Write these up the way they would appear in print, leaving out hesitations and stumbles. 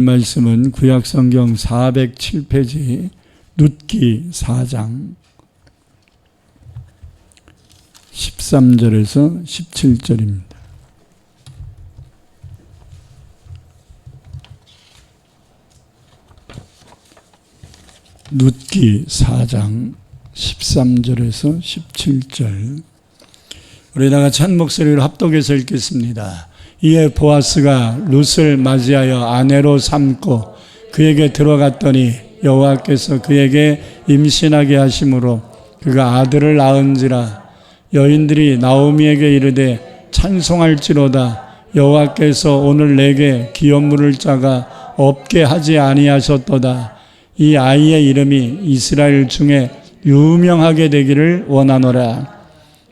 말씀은 구약성경 407페이지 룻기 4장 13절에서 17절입니다. 룻기 4장 13절에서 17절. 우리 다 같이 한 목소리로 합독해서 읽겠습니다. 이에 보아스가 룻을 맞이하여 아내로 삼고 그에게 들어갔더니 여호와께서 그에게 임신하게 하심으로 그가 아들을 낳은지라. 여인들이 나오미에게 이르되 찬송할지로다. 여호와께서 오늘 내게 기업물을 자가 없게 하지 아니하셨도다. 이 아이의 이름이 이스라엘 중에 유명하게 되기를 원하노라.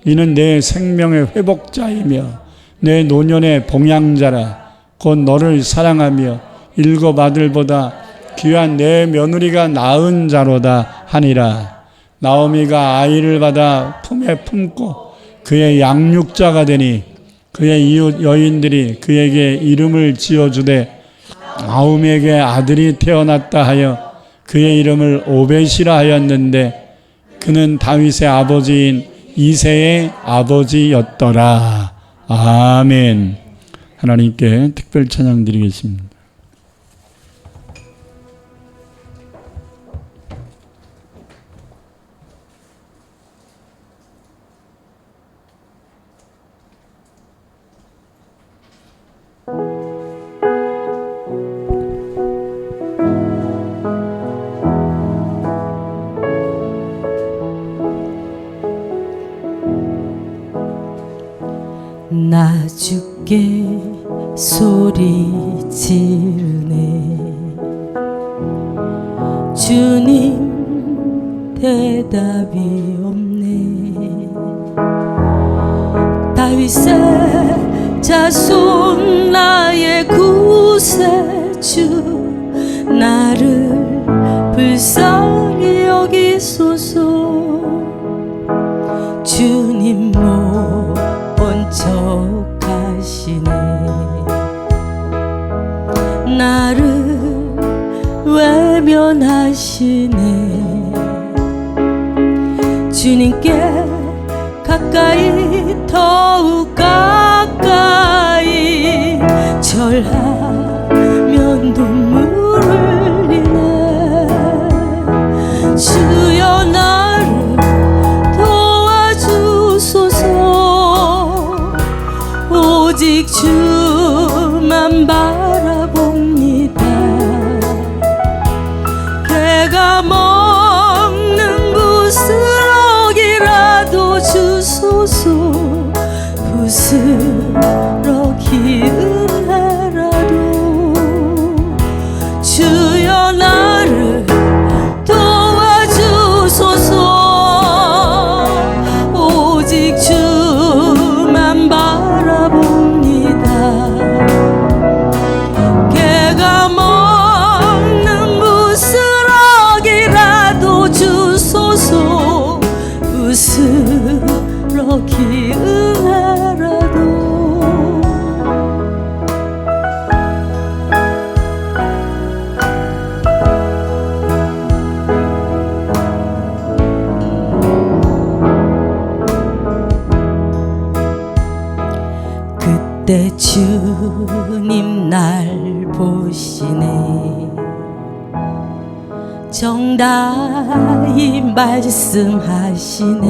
이는 내 생명의 회복자이며 내 노년의 봉양자라. 곧 너를 사랑하며 일곱 아들보다 귀한 내 며느리가 낳은 자로다 하니라. 나오미가 아이를 받아 품에 품고 그의 양육자가 되니 그의 이웃 여인들이 그에게 이름을 지어주되 나오미에게 아들이 태어났다 하여 그의 이름을 오벳이라 하였는데 그는 다윗의 아버지인 이새의 아버지였더라. 아멘. 하나님께 특별 찬양 드리겠습니다. 나 주께 소리 지르네. 주님 대답이 없네. 다윗의 자손 나의 구세주 나를 불쌍히 여기소서. 주님 척하시네. 나를 외면하시네. 주님께 가까이 더욱 가까이 절하면 눈물 흘리네. 주여 나를 도와주소서. 오직 주만 바라봅니다. 개가 먹는 부스러기라도 주소서. 부스러기 은혜라도 주여 나를 도와주소서. 오직 주만 바라봅니다. 개가 먹는 부스러기라도 주소서. 부스러기 은혜라도 그때 주님 날 보시네. 정다히 말씀하시네.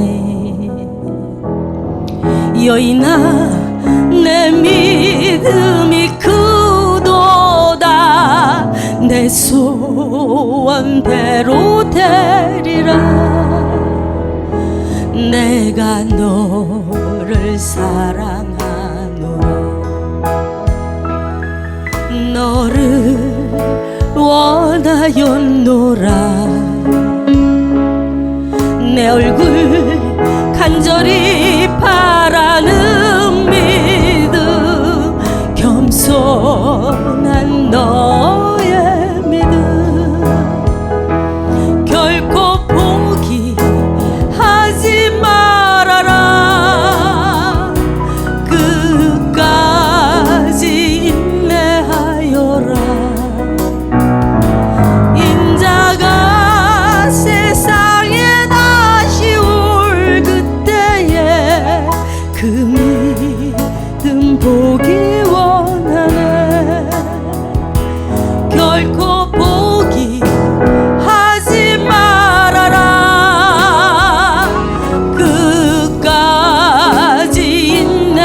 여인아 내 믿음이 크도다. 내 소원대로 되리라. 내가 너를 사랑하노라. 너를 원하였노라. 내 얼굴 간절히 바라는 믿음. 겸손한 너의 믿음. 결코 포기하지 말아라. 끝까지 인내하여라. 결코 포기하지 말아라. 끝까지 인내하여라.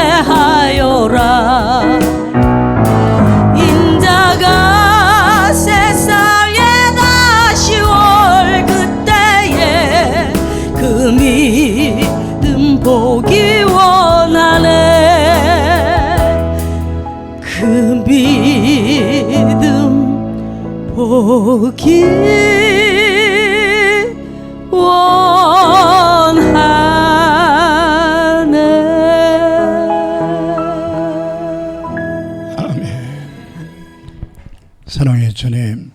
인자가 세상에 다시 올 그때에 그 믿음 보기 원하네. 그 믿음 보기 원하네. 아멘. 사랑의 주님,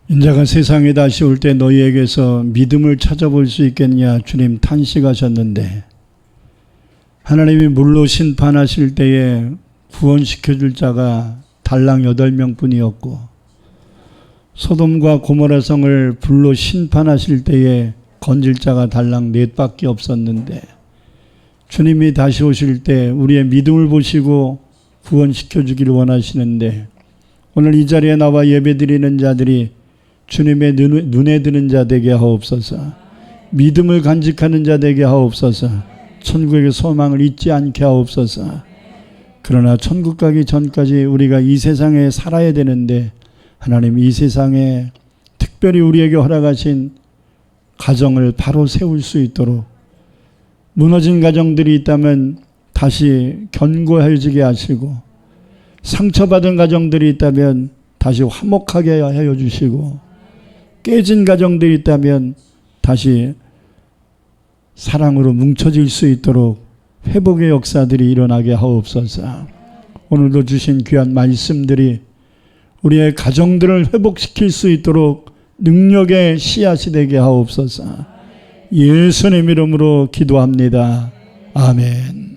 인자가 세상에 다시 올 때 너희에게서 믿음을 찾아볼 수 있겠냐 주님 탄식하셨는데, 하나님이 물로 심판하실 때에 구원시켜줄 자가 달랑 8명 뿐이었고, 소돔과 고모라 성을 불로 심판하실 때에 건질 자가 달랑 4밖에 없었는데, 주님이 다시 오실 때 우리의 믿음을 보시고 구원시켜주기를 원하시는데, 오늘 이 자리에 나와 예배드리는 자들이 주님의 눈에 드는 자 되게 하옵소서. 믿음을 간직하는 자 되게 하옵소서. 천국의 소망을 잊지 않게 하옵소서. 그러나 천국 가기 전까지 우리가 이 세상에 살아야 되는데, 하나님 이 세상에 특별히 우리에게 허락하신 가정을 바로 세울 수 있도록, 무너진 가정들이 있다면 다시 견고해지게 하시고, 상처받은 가정들이 있다면 다시 화목하게 하여 주시고, 깨진 가정들이 있다면 다시 사랑으로 뭉쳐질 수 있도록 회복의 역사들이 일어나게 하옵소서. 오늘도 주신 귀한 말씀들이 우리의 가정들을 회복시킬 수 있도록 능력의 씨앗이 되게 하옵소서. 예수님 이름으로 기도합니다. 아멘.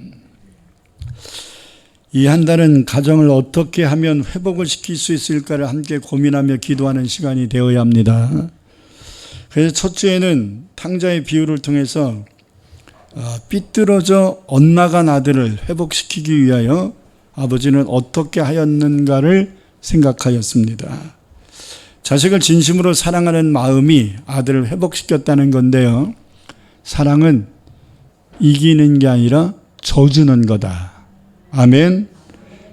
이 한 달은 가정을 어떻게 하면 회복을 시킬 수 있을까를 함께 고민하며 기도하는 시간이 되어야 합니다. 그래서 첫 주에는 탕자의 비유를 통해서 삐뚤어져 엇나간 아들을 회복시키기 위하여 아버지는 어떻게 하였는가를 생각하였습니다. 자식을 진심으로 사랑하는 마음이 아들을 회복시켰다는 건데요, 사랑은 이기는 게 아니라 져주는 거다. 아멘.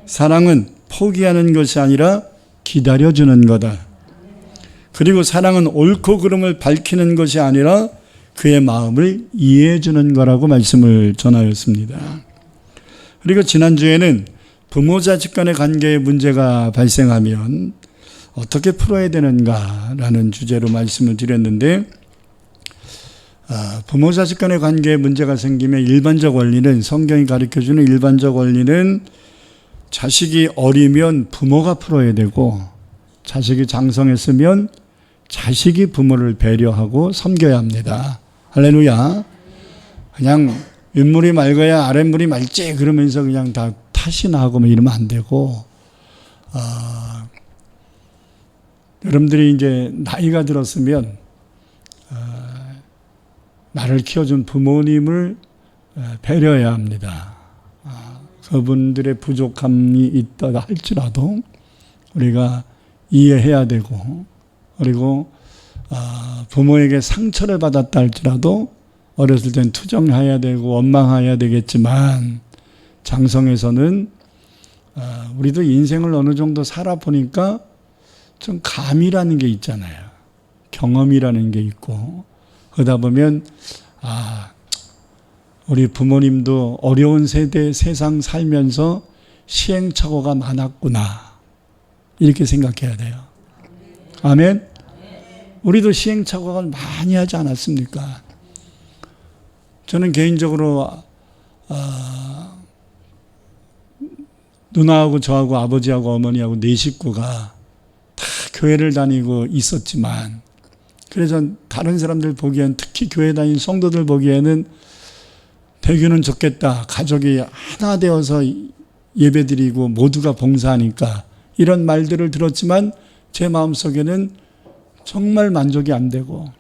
사랑은 포기하는 것이 아니라 기다려주는 거다. 그리고 사랑은 옳고 그름을 밝히는 것이 아니라 그의 마음을 이해해 주는 거라고 말씀을 전하였습니다. 그리고 지난주에는 부모 자식 간의 관계에 문제가 발생하면 어떻게 풀어야 되는가라는 주제로 말씀을 드렸는데, 부모 자식 간의 관계에 문제가 생기면 일반적 원리는, 성경이 가르쳐주는 일반적 원리는 자식이 어리면 부모가 풀어야 되고, 자식이 장성했으면 자식이 부모를 배려하고 섬겨야 합니다. 할렐루야. 그냥 윗물이 맑아야 아랫물이 맑지 그러면서 그냥 다 탓이나 하고 뭐 이러면 안 되고, 여러분들이 이제 나이가 들었으면 나를 키워준 부모님을 배려해야 합니다. 그분들의 부족함이 있다 할지라도 우리가 이해해야 되고, 그리고 부모에게 상처를 받았다 할지라도 어렸을 땐 투정해야 되고 원망해야 되겠지만, 장성에서는 우리도 인생을 어느 정도 살아보니까 좀 감이라는 게 있잖아요. 경험이라는 게 있고, 그러다 보면 우리 부모님도 어려운 세상 살면서 시행착오가 많았구나, 이렇게 생각해야 돼요. 아멘. 우리도 시행착오가 많이 하지 않았습니까? 저는 개인적으로 누나하고 저하고 아버지하고 어머니하고 4식구가 다 교회를 다니고 있었지만, 그래서 다른 사람들 보기엔, 특히 교회 다니는 성도들 보기에는 대교는 좋겠다, 가족이 하나 되어서 예배드리고 모두가 봉사하니까, 이런 말들을 들었지만 제 마음속에는 정말 만족이 안 되고,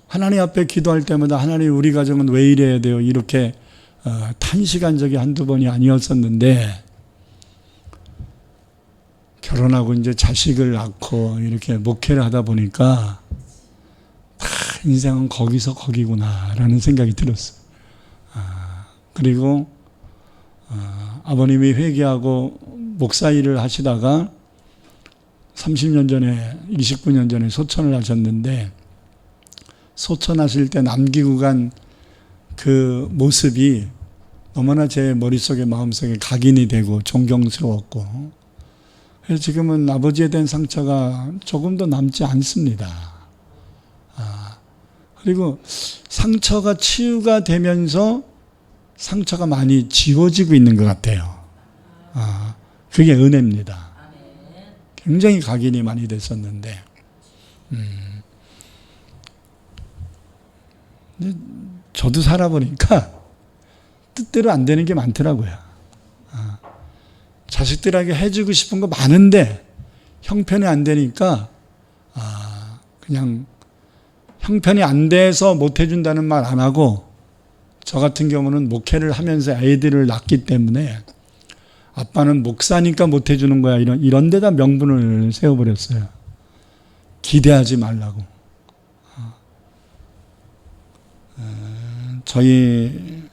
하나님 앞에 기도할 때마다 하나님 우리 가정은 왜 이래야 돼요, 이렇게 탄식한 적이 한두 번이 아니었었는데, 결혼하고 이제 자식을 낳고 이렇게 목회를 하다 보니까 다 인생은 거기서 거기구나라는 생각이 들었어요. 그리고 아버님이 회개하고 목사 일을 하시다가 30년 전에 29년 전에 소천을 하셨는데, 소천하실 때 남기고 간 그 모습이 너무나 제 머릿속에 마음속에 각인이 되고 존경스러웠고, 그래서 지금은 아버지에 대한 상처가 조금도 남지 않습니다. 그리고 상처가 치유가 되면서 상처가 많이 지워지고 있는 것 같아요. 그게 은혜입니다. 굉장히 각인이 많이 됐었는데, 저도 살아보니까 뜻대로 안 되는 게 많더라고요. 자식들에게 해주고 싶은 거 많은데 형편이 안 되니까 그냥 형편이 안 돼서 못 해준다는 말 안 하고, 저 같은 경우는 목회를 하면서 아이들을 낳기 때문에 아빠는 목사니까 못 해주는 거야, 이런 데다 명분을 세워버렸어요. 기대하지 말라고. 저희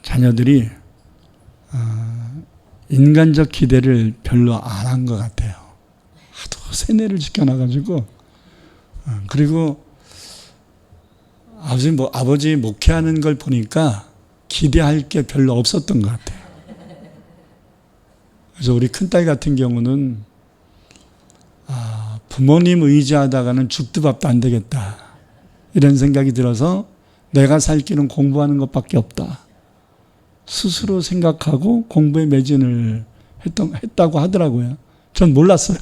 자녀들이 인간적 기대를 별로 안 한 것 같아요. 하도 세뇌를 시켜놔가지고. 그리고 아버지 목회하는 걸 보니까 기대할 게 별로 없었던 것 같아요. 그래서 우리 큰딸 같은 경우는 부모님 의지하다가는 죽도 밥도 안 되겠다, 이런 생각이 들어서 내가 살 길은 공부하는 것밖에 없다, 스스로 생각하고 공부에 매진을 했다고 하더라고요. 전 몰랐어요.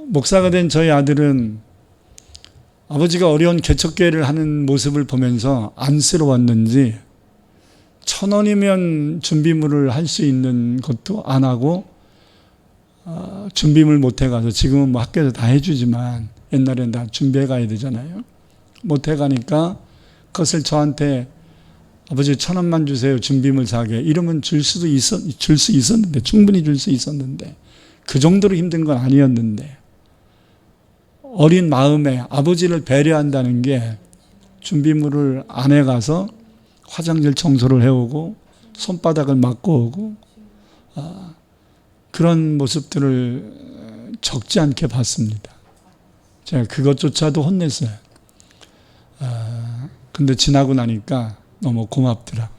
목사가 된 저희 아들은 아버지가 어려운 개척교회를 하는 모습을 보면서 안쓰러웠는지 1,000원이면 준비물을 할 수 있는 것도 안 하고 준비물 못 해가서, 지금은 뭐 학교에서 다 해주지만 옛날엔 다 준비해 가야 되잖아요. 못 해가니까 그것을 저한테 아버지 1,000원만 주세요, 준비물 사게, 이러면 줄 수 있었는데, 충분히 줄 수 있었는데, 그 정도로 힘든 건 아니었는데, 어린 마음에 아버지를 배려한다는 게 준비물을 안 해가서 화장실 청소를 해오고 손바닥을 맞고 오고, 그런 모습들을 적지 않게 봤습니다. 제가 그것조차도 혼냈어요. 근데 지나고 나니까 너무 고맙더라.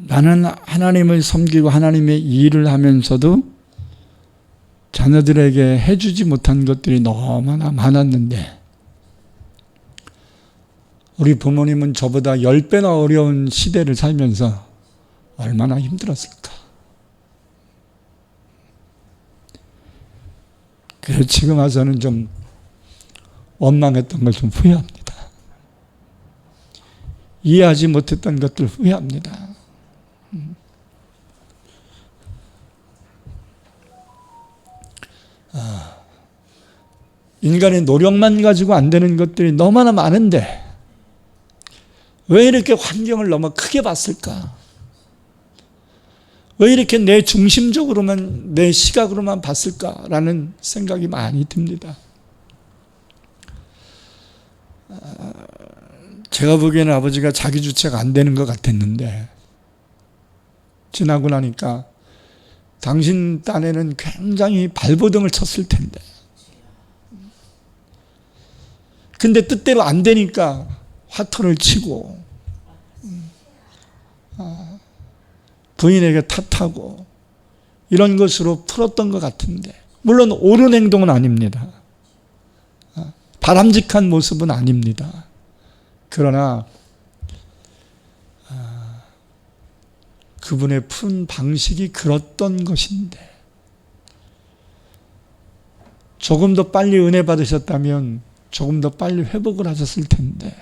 나는 하나님을 섬기고 하나님의 일을 하면서도 자녀들에게 해주지 못한 것들이 너무나 많았는데, 우리 부모님은 저보다 10배나 어려운 시대를 살면서 얼마나 힘들었을까. 그래서 지금 와서는 좀 원망했던 걸 좀 후회합니다. 이해하지 못했던 것들 후회합니다. 인간의 노력만 가지고 안 되는 것들이 너무나 많은데 왜 이렇게 환경을 너무 크게 봤을까? 왜 이렇게 내 중심적으로만, 내 시각으로만 봤을까라는 생각이 많이 듭니다. 제가 보기에는 아버지가 자기 주체가 안 되는 것 같았는데, 지나고 나니까 당신 딴에는 굉장히 발버둥을 쳤을 텐데, 근데 뜻대로 안 되니까 화투를 치고 부인에게 탓하고 이런 것으로 풀었던 것 같은데, 물론 옳은 행동은 아닙니다. 바람직한 모습은 아닙니다. 그러나 그분의 푼 방식이 그렇던 것인데, 조금 더 빨리 은혜 받으셨다면 조금 더 빨리 회복을 하셨을 텐데,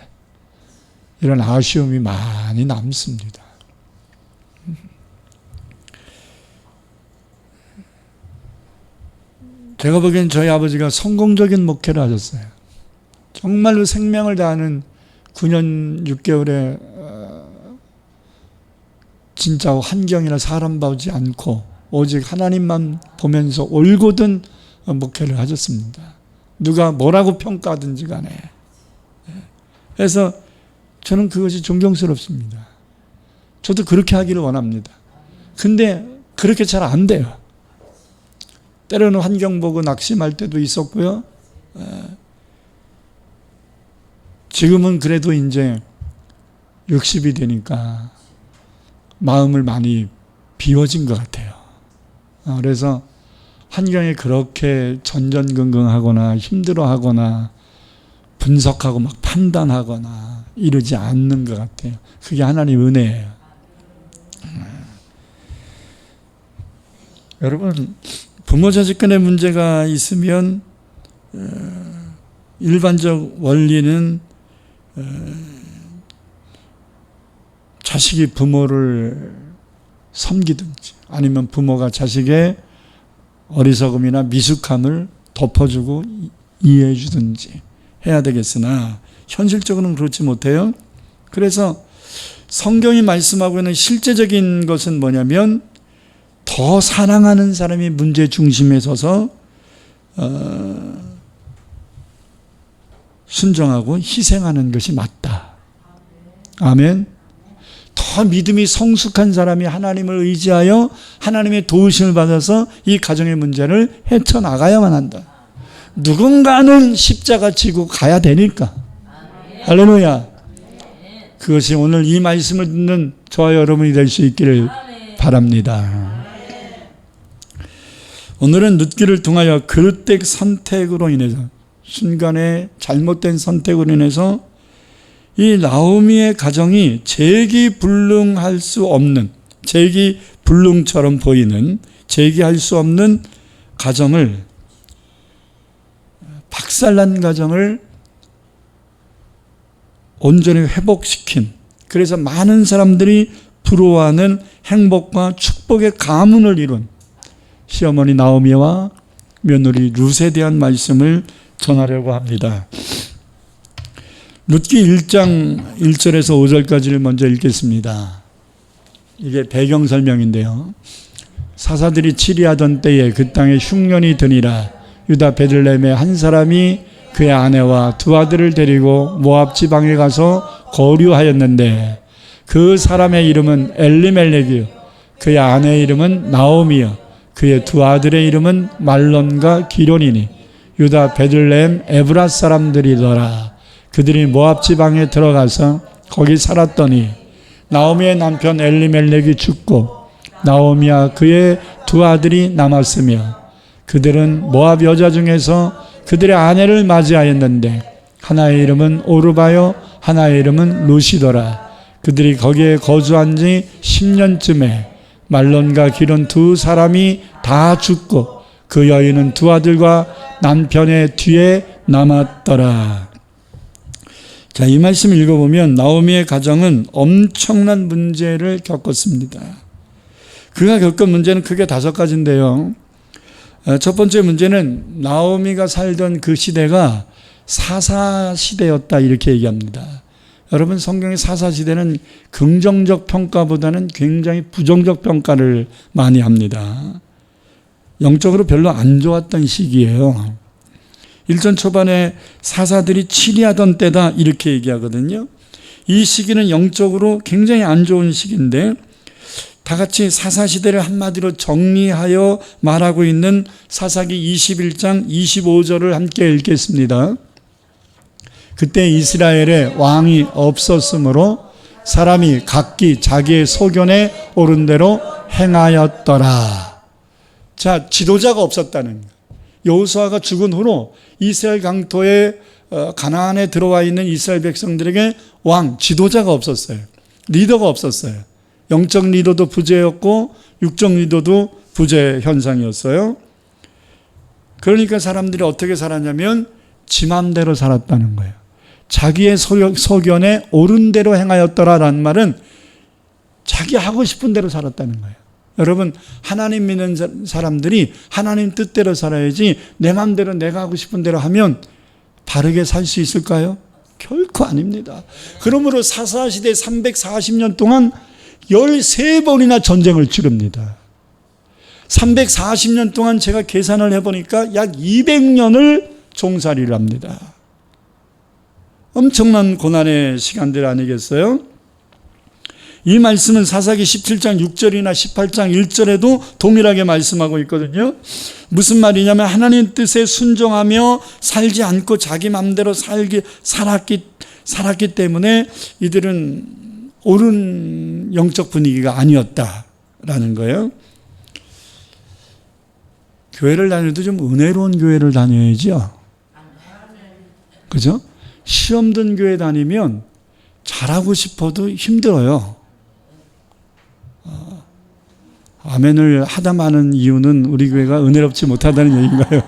이런 아쉬움이 많이 남습니다. 제가 보기엔 저희 아버지가 성공적인 목회를 하셨어요. 정말로 생명을 다하는 9년 6개월에 진짜 환경이나 사람 보지 않고 오직 하나님만 보면서 올곧은 목회를 하셨습니다. 누가 뭐라고 평가하든지 간에. 그래서 저는 그것이 존경스럽습니다. 저도 그렇게 하기를 원합니다. 근데 그렇게 잘 안 돼요. 때로는 환경 보고 낙심할 때도 있었고요. 지금은 그래도 이제 60이 되니까 마음을 많이 비워진 것 같아요. 그래서 환경에 그렇게 전전긍긍하거나 힘들어하거나 분석하고 막 판단하거나 이러지 않는 것 같아요. 그게 하나님 은혜예요. 여러분, 부모 자식 간의 문제가 있으면 일반적 원리는 자식이 부모를 섬기든지 아니면 부모가 자식의 어리석음이나 미숙함을 덮어주고 이해해 주든지 해야 되겠으나 현실적으로는 그렇지 못해요. 그래서 성경이 말씀하고 있는 실제적인 것은 뭐냐면 더 사랑하는 사람이 문제 중심에 서서 순종하고 희생하는 것이 맞다. 아멘. 더 믿음이 성숙한 사람이 하나님을 의지하여 하나님의 도우심을 받아서 이 가정의 문제를 헤쳐나가야만 한다. 누군가는 십자가 지고 가야 되니까. 할렐루야. 그것이 오늘 이 말씀을 듣는 저와 여러분이 될 수 있기를 바랍니다. 오늘은 룻기를 통하여 그릇된 선택으로 인해서, 순간에 잘못된 선택으로 인해서 이 나오미의 가정이 재기불능할 수 없는, 재기불능처럼 보이는, 재기할 수 없는 가정을, 박살난 가정을 온전히 회복시킨, 그래서 많은 사람들이 부러워하는 행복과 축복의 가문을 이룬 시어머니 나오미와 며느리 룻에 대한 말씀을 전하려고 합니다. 룻기 1장 1절에서 5절까지를 먼저 읽겠습니다. 이게 배경 설명인데요. 사사들이 치리하던 때에 그 땅에 흉년이 드니라. 유다 베들레헴의 한 사람이 그의 아내와 두 아들을 데리고 모압 지방에 가서 거류하였는데 그 사람의 이름은 엘리멜렉이요 그의 아내의 이름은 나오미요 그의 두 아들의 이름은 말론과 기론이니 유다 베들레헴 에브라 사람들이더라. 그들이 모압 지방에 들어가서 거기 살았더니 나오미의 남편 엘리멜렉이 죽고 나오미와 그의 두 아들이 남았으며 그들은 모압 여자 중에서 그들의 아내를 맞이하였는데 하나의 이름은 오르바요 하나의 이름은 루시더라. 그들이 거기에 거주한 지 10년쯤에 말론과 기론 두 사람이 다 죽고 그 여인은 두 아들과 남편의 뒤에 남았더라. 자, 이 말씀 읽어보면 나오미의 가정은 엄청난 문제를 겪었습니다. 그가 겪은 문제는 크게 5가지인데요. 첫 번째 문제는 나오미가 살던 그 시대가 사사시대였다 이렇게 얘기합니다. 여러분, 성경의 사사시대는 긍정적 평가보다는 굉장히 부정적 평가를 많이 합니다. 영적으로 별로 안 좋았던 시기예요. 1전 초반에 사사들이 치리하던 때다 이렇게 얘기하거든요. 이 시기는 영적으로 굉장히 안 좋은 시기인데 다 같이 사사시대를 한마디로 정리하여 말하고 있는 사사기 21장 25절을 함께 읽겠습니다. 그때 이스라엘에 왕이 없었으므로 사람이 각기 자기의 소견에 옳은 대로 행하였더라. 자, 지도자가 없었다는 거예요. 여호수아가 죽은 후로 이스라엘 강토에 가나안에 들어와 있는 이스라엘 백성들에게 왕, 지도자가 없었어요. 리더가 없었어요. 영적 리더도 부재였고 육적 리더도 부재 현상이었어요. 그러니까 사람들이 어떻게 살았냐면 지 맘대로 살았다는 거예요. 자기의 소견에 옳은 대로 행하였더라라는 말은 자기 하고 싶은 대로 살았다는 거예요. 여러분, 하나님 믿는 사람들이 하나님 뜻대로 살아야지 내 맘대로 내가 하고 싶은 대로 하면 바르게 살 수 있을까요? 결코 아닙니다. 그러므로 사사시대 340년 동안 13번이나 전쟁을 치릅니다. 340년 동안 제가 계산을 해보니까 약 200년을 종살이를 합니다. 엄청난 고난의 시간들 아니겠어요? 이 말씀은 사사기 17장 6절이나 18장 1절에도 동일하게 말씀하고 있거든요. 무슨 말이냐면 하나님 뜻에 순종하며 살지 않고 자기 마음대로 살았기 때문에 이들은 옳은 영적 분위기가 아니었다라는 거예요. 교회를 다녀도 좀 은혜로운 교회를 다녀야죠. 그죠? 시험 든 교회 다니면 잘하고 싶어도 힘들어요. 아멘을 하다 마는 이유는 우리 교회가 은혜롭지 못하다는 얘기인가요?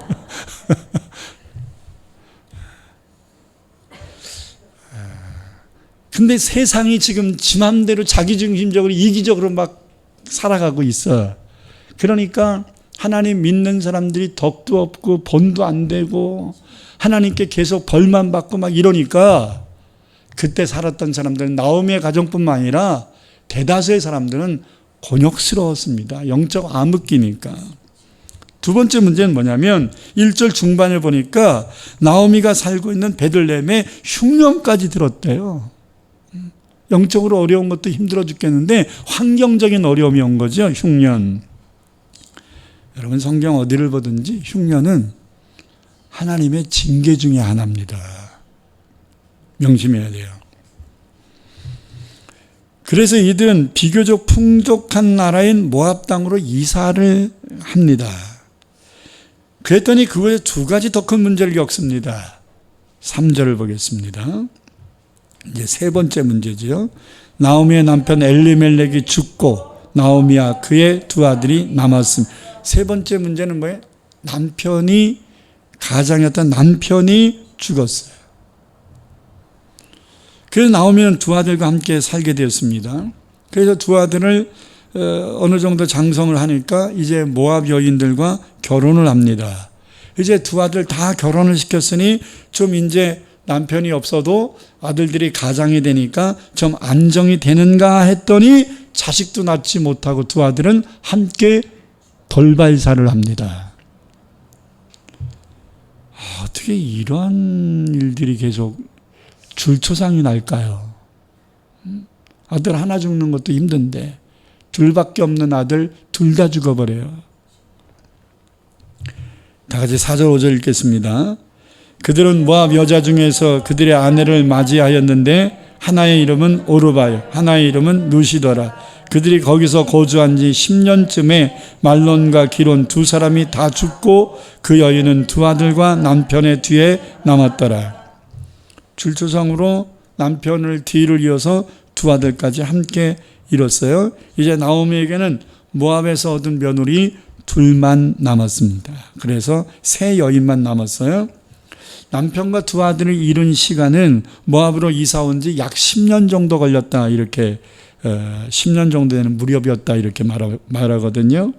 근데 세상이 지금 지 맘대로 자기중심적으로 이기적으로 막 살아가고 있어. 그러니까 하나님 믿는 사람들이 덕도 없고 본도 안 되고 하나님께 계속 벌만 받고 막 이러니까 그때 살았던 사람들은 나오미의 가정뿐만 아니라 대다수의 사람들은 곤욕스러웠습니다. 영적 암흑기니까. 두 번째 문제는 뭐냐면 1절 중반을 보니까 나오미가 살고 있는 베들레헴에 흉년까지 들었대요. 영적으로 어려운 것도 힘들어 죽겠는데 환경적인 어려움이 온 거죠. 흉년. 여러분 성경 어디를 보든지 흉년은 하나님의 징계 중에 하나입니다. 명심해야 돼요. 그래서 이들은 비교적 풍족한 나라인 모압 땅으로 이사를 합니다. 그랬더니 그것에 두 가지 더 큰 문제를 겪습니다. 3절을 보겠습니다. 이제 세 번째 문제죠. 나오미의 남편 엘리멜렉이 죽고 나오미와 그의 두 아들이 남았습니다. 세 번째 문제는 뭐예요? 가장이었던 남편이 죽었어요. 그래서 나오미는 두 아들과 함께 살게 되었습니다. 그래서 두 아들을 어느 정도 장성을 하니까 이제 모압 여인들과 결혼을 합니다. 이제 두 아들 다 결혼을 시켰으니 좀 이제 남편이 없어도 아들들이 가장이 되니까 좀 안정이 되는가 했더니 자식도 낳지 못하고 두 아들은 함께 돌발사를 합니다. 어떻게 이러한 일들이 계속 줄초상이 날까요? 아들 하나 죽는 것도 힘든데 둘밖에 없는 아들 둘 다 죽어버려요. 다 같이 4절 5절 읽겠습니다. 그들은 모압 여자 중에서 그들의 아내를 맞이하였는데 하나의 이름은 오르바요 하나의 이름은 누시더라. 그들이 거기서 거주한 지 10년쯤에 말론과 기론 두 사람이 다 죽고 그 여인은 두 아들과 남편의 뒤에 남았더라. 줄초상으로 남편을 뒤를 이어서 두 아들까지 함께 잃었어요. 이제 나오미에게는 모압에서 얻은 며느리 둘만 남았습니다. 그래서 세 여인만 남았어요. 남편과 두 아들을 잃은 시간은 모압으로 이사 온 지 약 10년 정도 걸렸다, 이렇게 10년 정도 되는 무렵이었다, 이렇게 말하거든요.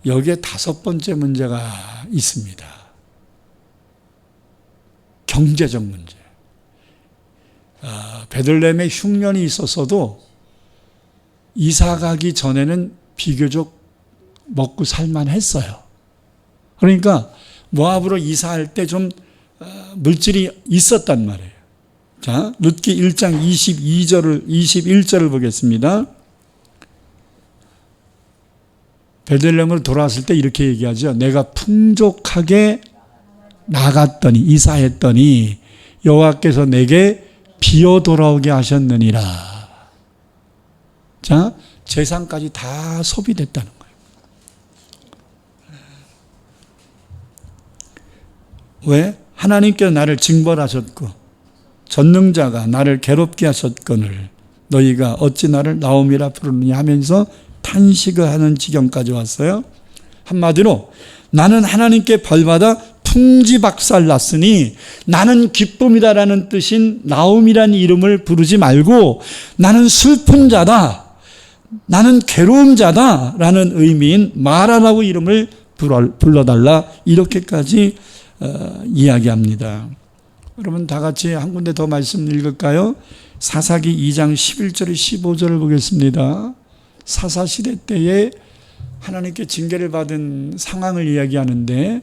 여기에 다섯 번째 문제가 있습니다. 경제적 문제. 베들레헴에 흉년이 있었어도 이사 가기 전에는 비교적 먹고 살만 했어요. 그러니까 모압으로 이사할 때 좀 물질이 있었단 말이에요. 자, 룻기 1장 21절을 보겠습니다. 베들레헴으로 돌아왔을 때 이렇게 얘기하죠. 내가 풍족하게 나갔더니, 이사했더니 여호와께서 내게 비어 돌아오게 하셨느니라. 자, 재산까지 다 소비됐다는 거예요. 왜? 하나님께서 나를 징벌하셨고 전능자가 나를 괴롭게 하셨거늘 너희가 어찌 나를 나오미라 부르느냐 하면서 탄식을 하는 지경까지 왔어요. 한마디로 나는 하나님께 벌받아 풍지박살 났으니 나는 기쁨이다라는 뜻인 나오미라는 이름을 부르지 말고 나는 슬픈 자다, 나는 괴로운 자다라는 의미인 마라라고 이름을 불러달라, 이렇게까지 이야기합니다. 여러분 다 같이 한 군데 더 말씀 읽을까요? 사사기 2장 11절 15절을 보겠습니다. 사사시대 때에 하나님께 징계를 받은 상황을 이야기하는데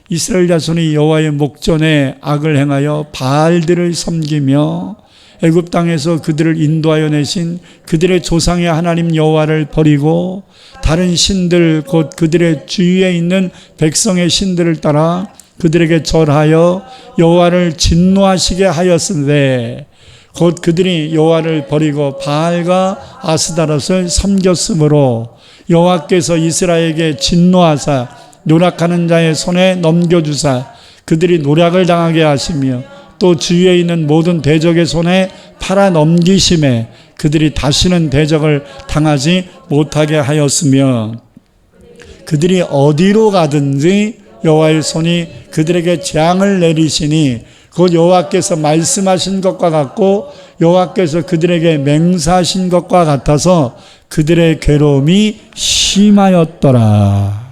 이스라엘 자손이 여호와의 목전에 악을 행하여 바알들을 섬기며 애굽 땅에서 그들을 인도하여 내신 그들의 조상의 하나님 여호와를 버리고 다른 신들 곧 그들의 주위에 있는 백성의 신들을 따라 그들에게 절하여 여호와를 진노하시게 하였으되 곧 그들이 여호와를 버리고 바알과 아스다롯을 섬겼으므로 여호와께서 이스라엘에게 진노하사 노략하는 자의 손에 넘겨주사 그들이 노략을 당하게 하시며 또 주위에 있는 모든 대적의 손에 팔아 넘기심에 그들이 다시는 대적을 당하지 못하게 하였으며 그들이 어디로 가든지 여호와의 손이 그들에게 재앙을 내리시니 곧 여호와께서 말씀하신 것과 같고 여호와께서 그들에게 맹세하신 것과 같아서 그들의 괴로움이 심하였더라.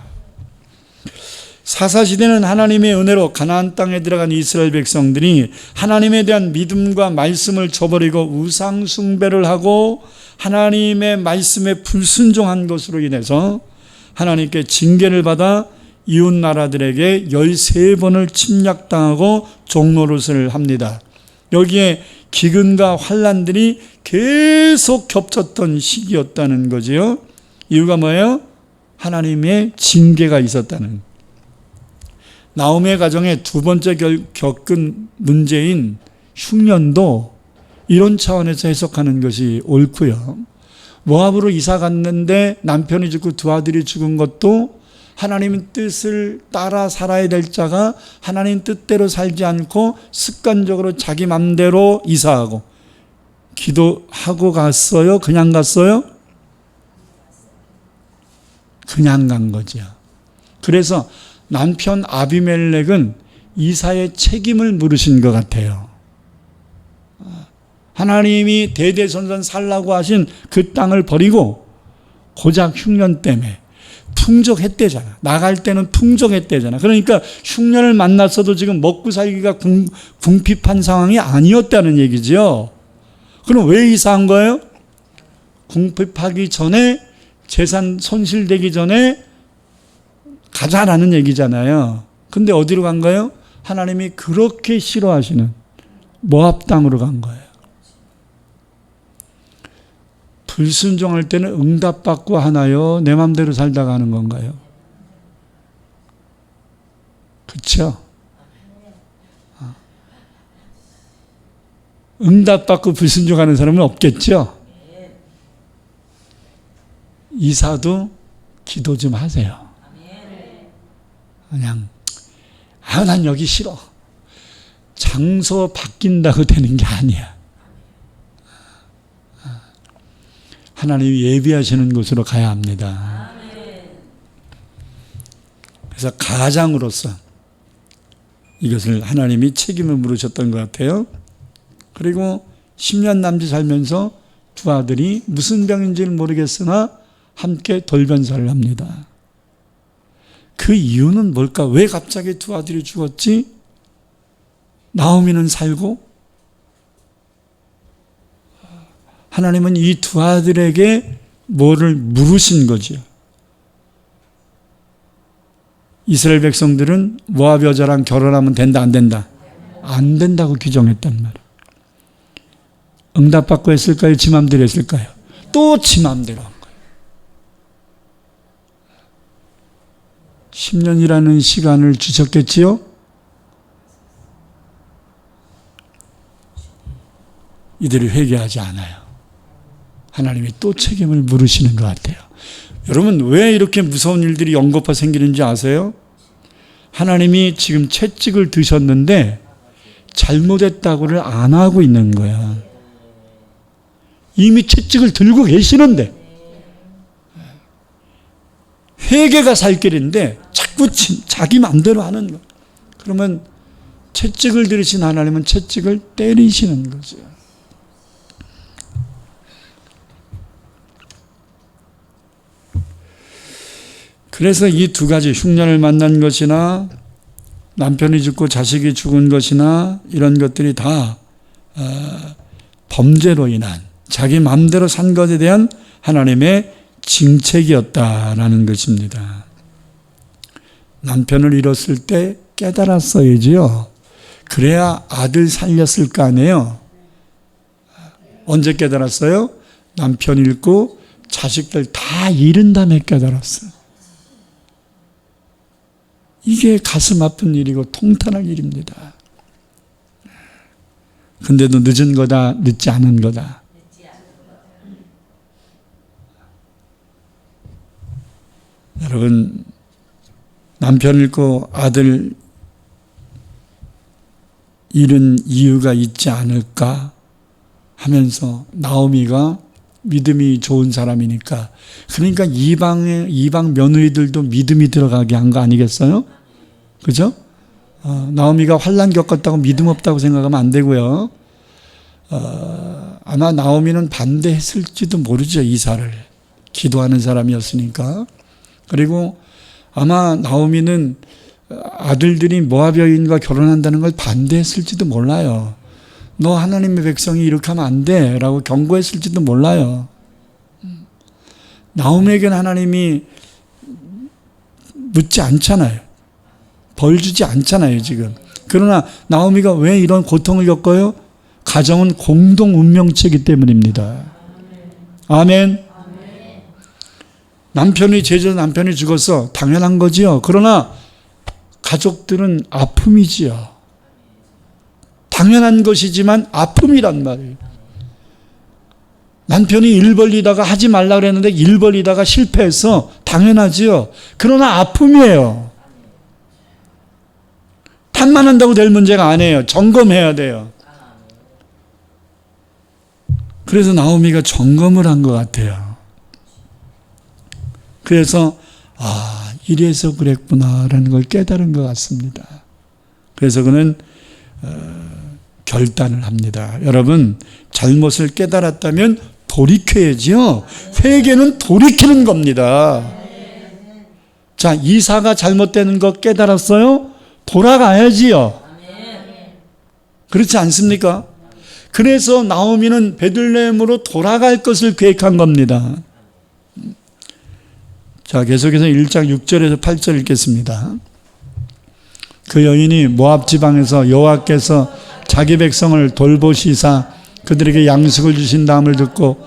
사사시대는 하나님의 은혜로 가나안 땅에 들어간 이스라엘 백성들이 하나님에 대한 믿음과 말씀을 저버리고 우상 숭배를 하고 하나님의 말씀에 불순종한 것으로 인해서 하나님께 징계를 받아 이웃 나라들에게 13번을 침략당하고 종노릇을 합니다. 여기에 기근과 환난들이 계속 겹쳤던 시기였다는 거지요. 이유가 뭐예요? 하나님의 징계가 있었다는. 나오미의 가정의 두 번째 겪은 문제인 흉년도 이런 차원에서 해석하는 것이 옳고요. 모압으로 이사 갔는데 남편이 죽고 두 아들이 죽은 것도 하나님의 뜻을 따라 살아야 될 자가 하나님 뜻대로 살지 않고 습관적으로 자기 맘대로 이사하고 기도하고 갔어요? 그냥 갔어요? 그냥 간 거죠. 그래서 남편 아비멜렉은 이사의 책임을 물으신 것 같아요. 하나님이 대대손손 살라고 하신 그 땅을 버리고 고작 흉년 때문에 풍족했대잖아. 나갈 때는 풍족했대잖아. 그러니까 흉년을 만났어도 지금 먹고 살기가 궁핍한 상황이 아니었다는 얘기죠. 그럼 왜 이사한 거예요? 궁핍하기 전에 재산 손실되기 전에 가자라는 얘기잖아요. 근데 어디로 간 거예요? 하나님이 그렇게 싫어하시는 모압 땅으로 간 거예요. 불순종할 때는 응답받고 하나요? 내 맘대로 살다가 하는 건가요? 그렇죠? 응답받고 불순종하는 사람은 없겠죠? 이사도 기도 좀 하세요. 그냥 난 여기 싫어. 장소 바뀐다고 되는 게 아니야. 하나님이 예비하시는 곳으로 가야 합니다. 그래서 가장으로서 이것을 하나님이 책임을 물으셨던 것 같아요. 그리고 10년 남짓 살면서 두 아들이 무슨 병인지는 모르겠으나 함께 돌변사를 합니다. 그 이유는 뭘까? 왜 갑자기 두 아들이 죽었지? 나오미는 살고 하나님은 이 두 아들에게 뭐를 물으신 거죠. 이스라엘 백성들은 모압 여자랑 결혼하면 된다 안 된다? 안 된다고 규정했단 말이에요. 응답받고 했을까요? 지 맘대로 했을까요? 또 지 맘대로 한 거예요. 10년이라는 시간을 주셨겠지요? 이들이 회개하지 않아요. 하나님이 또 책임을 물으시는 것 같아요. 여러분 왜 이렇게 무서운 일들이 연거푸 생기는지 아세요? 하나님이 지금 채찍을 드셨는데 잘못했다고를 안 하고 있는 거야. 이미 채찍을 들고 계시는데 회개가 살 길인데 자꾸 자기 마음대로 하는 거야. 그러면 채찍을 들으신 하나님은 채찍을 때리시는 거죠. 그래서 이 두 가지 흉년을 만난 것이나 남편이 죽고 자식이 죽은 것이나 이런 것들이 다 범죄로 인한 자기 마음대로 산 것에 대한 하나님의 징책이었다라는 것입니다. 남편을 잃었을 때 깨달았어야지요. 그래야 아들 살렸을 거 아니에요. 언제 깨달았어요? 남편 잃고 자식들 다 잃은 다음에 깨달았어요. 이게 가슴 아픈 일이고 통탄할 일입니다. 근데도 늦은 거다, 늦지 않은 거다. 여러분, 남편 잃고 아들 잃은 이유가 있지 않을까 하면서 나오미가 믿음이 좋은 사람이니까, 그러니까 이방 며느리들도 믿음이 들어가게 한 거 아니겠어요? 그죠? 나오미가 환난 겪었다고 믿음 없다고 생각하면 안 되고요. 아마 나오미는 반대했을지도 모르죠. 이사를. 기도하는 사람이었으니까. 그리고 아마 나오미는 아들들이 모압 여인과 결혼한다는 걸 반대했을지도 몰라요. 너 하나님의 백성이 이렇게 하면 안 돼 라고 경고했을지도 몰라요. 나오미에게는 하나님이 묻지 않잖아요. 벌 주지 않잖아요, 지금. 그러나 나오미가 왜 이런 고통을 겪어요? 가정은 공동 운명체이기 때문입니다. 아멘. 남편이 제자 남편이 죽었어. 당연한 거지요. 그러나 가족들은 아픔이지요. 당연한 것이지만 아픔이란 말이에요. 남편이 일 벌리다가 하지 말라 그랬는데 일 벌리다가 실패해서 당연하지요. 그러나 아픔이에요. 탓만 한다고 될 문제가 아니에요. 점검해야 돼요. 그래서 나오미가 점검을 한 것 같아요. 그래서 이래서 그랬구나라는 걸 깨달은 것 같습니다. 그래서 그는 결단을 합니다. 여러분, 잘못을 깨달았다면 돌이켜야지요. 회개는 돌이키는 겁니다. 자, 이사가 잘못되는 거 깨달았어요? 돌아가야지요. 그렇지 않습니까? 그래서 나오미는 베들레헴으로 돌아갈 것을 계획한 겁니다. 자, 계속해서 1장 6절에서 8절 읽겠습니다. 그 여인이 모압 지방에서 여호와께서 자기 백성을 돌보시사 그들에게 양식을 주신 다음을 듣고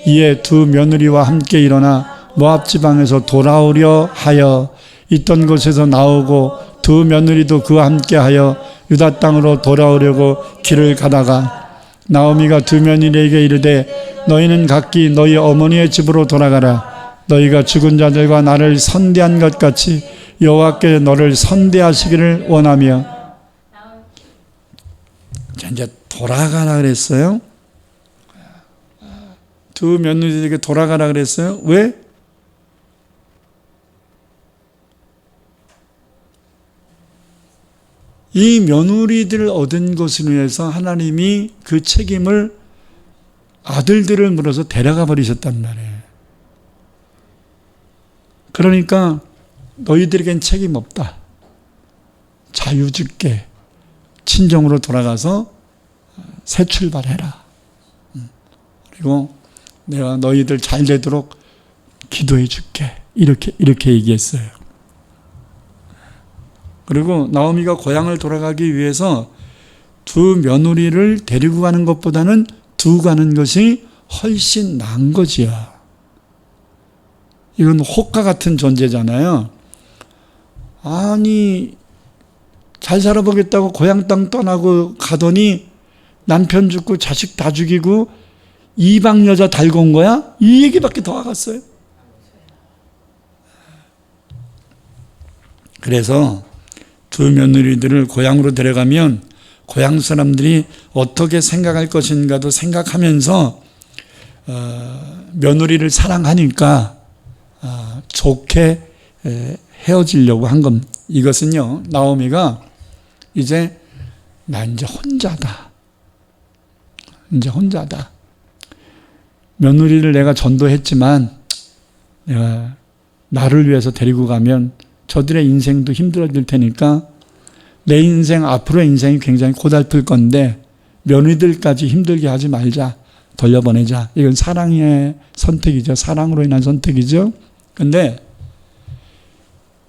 이에 두 며느리와 함께 일어나 모압 지방에서 돌아오려 하여 있던 곳에서 나오고 두 며느리도 그와 함께 하여 유다 땅으로 돌아오려고 길을 가다가 나오미가 두 며느리에게 이르되 너희는 각기 너희 어머니의 집으로 돌아가라. 너희가 죽은 자들과 나를 선대한 것 같이 여호와께 너를 선대하시기를 원하며. 자, 이제 돌아가라 그랬어요. 두 며느리에게 돌아가라 그랬어요. 왜? 이 며느리들을 얻은 것을 위해서 하나님이 그 책임을 아들들을 물어서 데려가 버리셨단 말이에요. 그러니까 너희들에겐 책임 없다. 자유 줄게. 친정으로 돌아가서 새 출발해라. 그리고 내가 너희들 잘 되도록 기도해 줄게. 이렇게 얘기했어요. 그리고 나오미가 고향을 돌아가기 위해서 두 며느리를 데리고 가는 것보다는 두고 가는 것이 훨씬 나은 거지요. 이건 혹과 같은 존재잖아요. 아니, 잘 살아보겠다고 고향 땅 떠나고 가더니 남편 죽고 자식 다 죽이고 이방 여자 달고 온 거야? 이 얘기밖에 더 와갔어요. 그래서 두 며느리들을 고향으로 데려가면 고향 사람들이 어떻게 생각할 것인가도 생각하면서 며느리를 사랑하니까 좋게 헤어지려고 한 겁니다. 이것은요, 나오미가 이제 나 이제 혼자다. 이제 혼자다. 며느리를 내가 전도했지만 내가 나를 위해서 데리고 가면 저들의 인생도 힘들어질 테니까 내 인생, 앞으로의 인생이 굉장히 고달플 건데 며느리들까지 힘들게 하지 말자. 돌려보내자. 이건 사랑의 선택이죠. 사랑으로 인한 선택이죠. 근데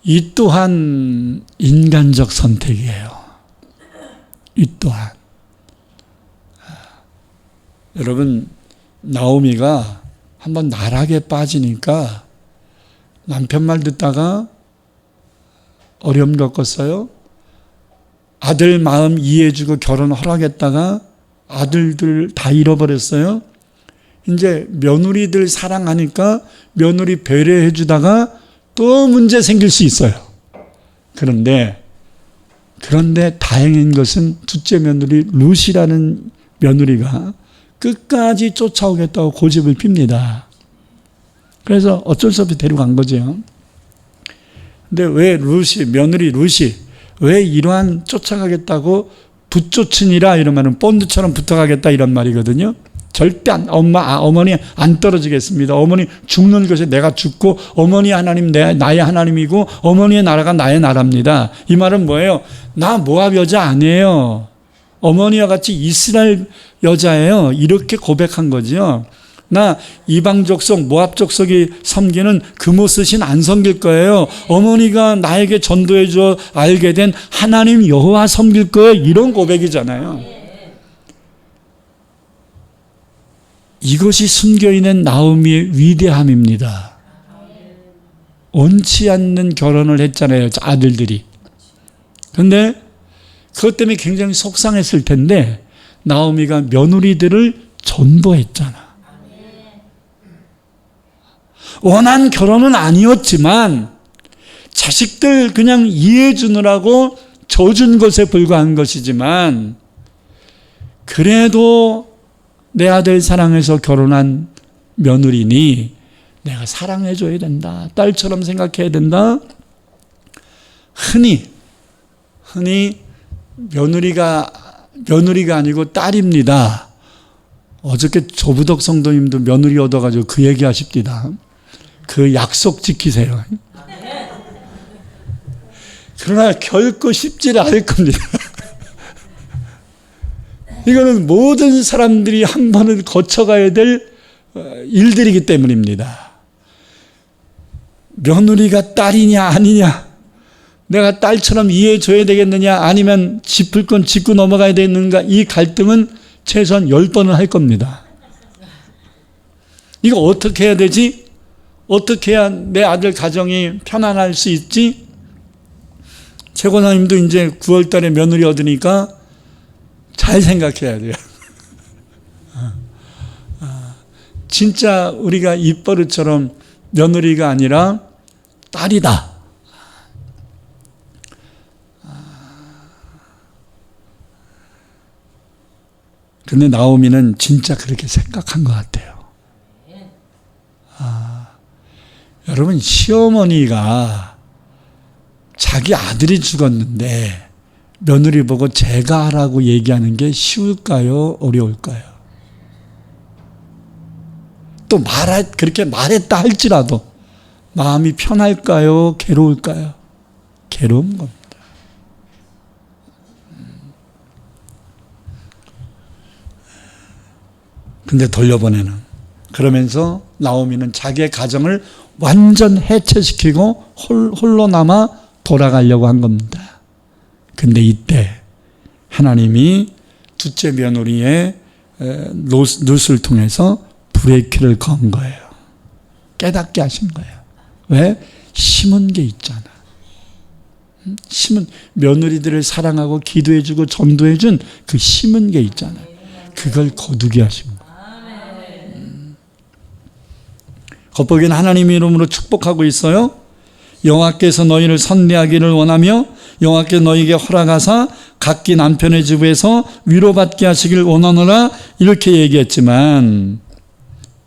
이 또한 인간적 선택이에요. 이 또한. 여러분, 나오미가 한번 나락에 빠지니까 남편 말 듣다가 어려움 겪었어요. 아들 마음 이해해주고 결혼 허락했다가 아들들 다 잃어버렸어요. 이제 며느리들 사랑하니까 며느리 배려해주다가 또 문제 생길 수 있어요. 그런데 다행인 것은 둘째 며느리 루시라는 며느리가 끝까지 쫓아오겠다고 고집을 핍니다. 그래서 어쩔 수 없이 데려간 거죠. 근데 왜 며느리 루시, 왜 이러한 쫓아가겠다고 붙쫓으니라 이러면은 본드처럼 붙어가겠다 이런 말이거든요. 절대 어머니 안 떨어지겠습니다. 어머니 죽는 것에 내가 죽고 어머니 하나님 나의 하나님이고 어머니의 나라가 나의 나라입니다. 이 말은 뭐예요? 나 모압 여자 아니에요. 어머니와 같이 이스라엘 여자예요. 이렇게 고백한 거죠. 나 이방 족속 모압 족속이 섬기는 금오스신 안 섬길 거예요. 어머니가 나에게 전도해 줘 알게 된 하나님 여호와 섬길 거예요. 이런 고백이잖아요. 이것이 숨겨있는 나오미의 위대함입니다. 원치 않는 결혼을 했잖아요. 아들들이. 그런데 그것 때문에 굉장히 속상했을 텐데 나오미가 며느리들을 전도했잖아. 원한 결혼은 아니었지만 자식들 그냥 이해해 주느라고 져준 것에 불과한 것이지만 그래도 내 아들 사랑해서 결혼한 며느리니 내가 사랑해 줘야 된다. 딸처럼 생각해야 된다. 흔히 며느리가 아니고 딸입니다. 어저께 조부덕 성도님도 며느리 얻어가지고 그 얘기 하십니다. 그 약속 지키세요. 그러나 결코 쉽지는 않을 겁니다. 이거는 모든 사람들이 한 번은 거쳐가야 될 일들이기 때문입니다. 며느리가 딸이냐 아니냐, 내가 딸처럼 이해해줘야 되겠느냐 아니면 짚을 건 짚고 넘어가야 되는가, 이 갈등은 최소한 10번은 할 겁니다. 이거 어떻게 해야 되지? 어떻게 해야 내 아들 가정이 편안할 수 있지? 최고사님도 이제 9월 달에 며느리 얻으니까 잘 생각해야 돼요. 진짜 우리가 입버릇처럼 며느리가 아니라 딸이다. 근데 나오미는 진짜 그렇게 생각한 것 같아요. 여러분, 시어머니가 자기 아들이 죽었는데 며느리 보고 제가 하라고 얘기하는 게 쉬울까요? 어려울까요? 또 그렇게 말했다 할지라도 마음이 편할까요? 괴로울까요? 괴로운 겁니다. 근데 돌려보내는. 그러면서 나오미는 자기의 가정을 완전 해체시키고 홀로 남아 돌아가려고 한 겁니다. 근데 이때 하나님이 둘째 며느리의 룻을 통해서 브레이크를 건 거예요. 깨닫게 하신 거예요. 왜? 심은 게 있잖아. 심은, 며느리들을 사랑하고 기도해주고 전도해준 그 심은 게 있잖아요. 그걸 거두게 하신 거예요. 겉보기에는 하나님의 이름으로 축복하고 있어요. 여호와께서 너희를 선대하기를 원하며 여호와께서 너희에게 허락하사 각기 남편의 집에서 위로받게 하시길 원하노라, 이렇게 얘기했지만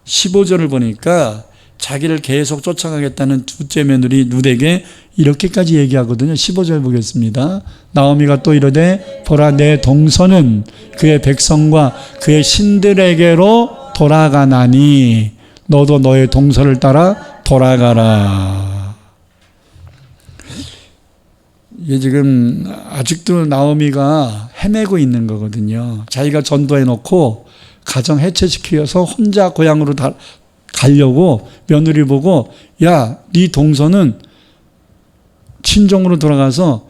15절을 보니까 자기를 계속 쫓아가겠다는 둘째 며느리 룻에게 이렇게까지 얘기하거든요. 15절 보겠습니다. 나오미가 또 이르되 보라, 내 동서는 그의 백성과 그의 신들에게로 돌아가나니 너도 너의 동서를 따라 돌아가라. 이게 지금 아직도 나오미가 헤매고 있는 거거든요. 자기가 전도해 놓고 가정 해체시켜서 혼자 고향으로 가려고 며느리 보고, 야, 네 동서는 친정으로 돌아가서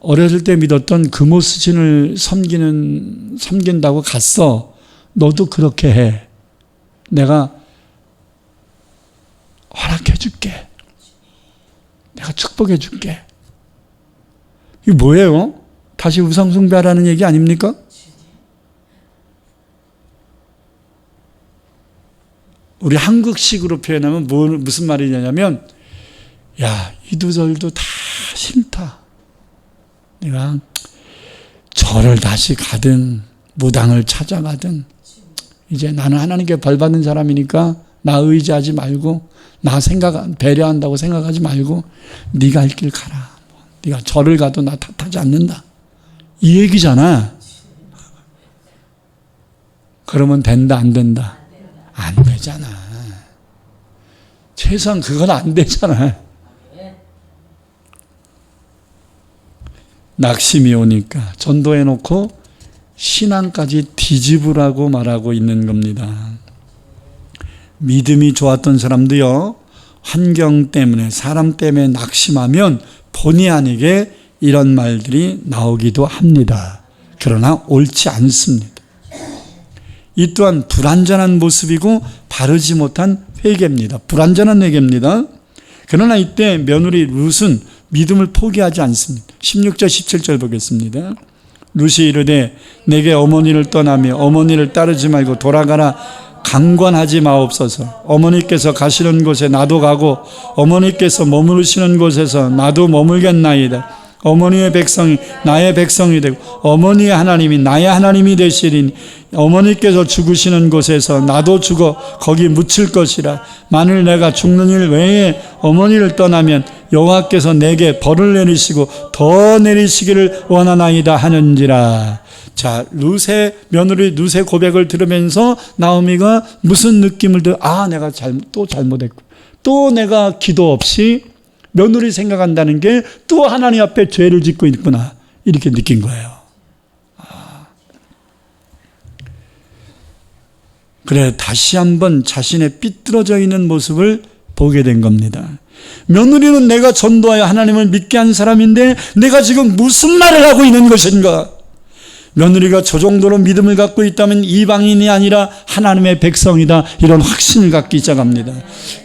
어렸을 때 믿었던 금오스신을 섬긴다고 갔어. 너도 그렇게 해. 내가 허락해 줄게. 내가 축복해 줄게. 이게 뭐예요? 다시 우상숭배하라는 얘기 아닙니까? 우리 한국식으로 표현하면 무슨 말이냐면, 야, 이두절도 다 싫다. 내가 절을 다시 가든 무당을 찾아가든 이제 나는 하나님께 벌 받는 사람이니까 나 의지하지 말고, 나 배려한다고 생각하지 말고 네가 할 길 가라. 네가 절을 가도 나 탓하지 않는다. 이 얘기잖아. 그러면 된다, 안 된다? 안 되잖아. 최소한 그건 안 되잖아. 낙심이 오니까 전도해놓고 신앙까지 뒤집으라고 말하고 있는 겁니다. 믿음이 좋았던 사람도요, 환경 때문에, 사람 때문에 낙심하면 본의 아니게 이런 말들이 나오기도 합니다. 그러나 옳지 않습니다. 이 또한 불완전한 모습이고 바르지 못한 회개입니다. 불완전한 회개입니다. 그러나 이때 며느리 룻은 믿음을 포기하지 않습니다. 16절 17절 보겠습니다. 룻이 이르되 내게 어머니를 떠나며 어머니를 따르지 말고 돌아가라 강권하지 마옵소서. 어머니께서 가시는 곳에 나도 가고 어머니께서 머무르시는 곳에서 나도 머물겠나이다. 어머니의 백성이 나의 백성이 되고 어머니의 하나님이 나의 하나님이 되시리니 어머니께서 죽으시는 곳에서 나도 죽어 거기 묻힐 것이라. 만일 내가 죽는 일 외에 어머니를 떠나면 여호와께서 내게 벌을 내리시고 더 내리시기를 원하나이다 하는지라. 자, 며느리 룻의 고백을 들으면서 나오미가 무슨 느낌을 내가 또 잘못했고, 또 내가 기도 없이 며느리 생각한다는 게 또 하나님 앞에 죄를 짓고 있구나, 이렇게 느낀 거예요. 그래, 다시 한번 자신의 삐뚤어져 있는 모습을 보게 된 겁니다. 며느리는 내가 전도하여 하나님을 믿게 한 사람인데 내가 지금 무슨 말을 하고 있는 것인가? 며느리가 저 정도로 믿음을 갖고 있다면 이방인이 아니라 하나님의 백성이다, 이런 확신을 갖기 시작합니다.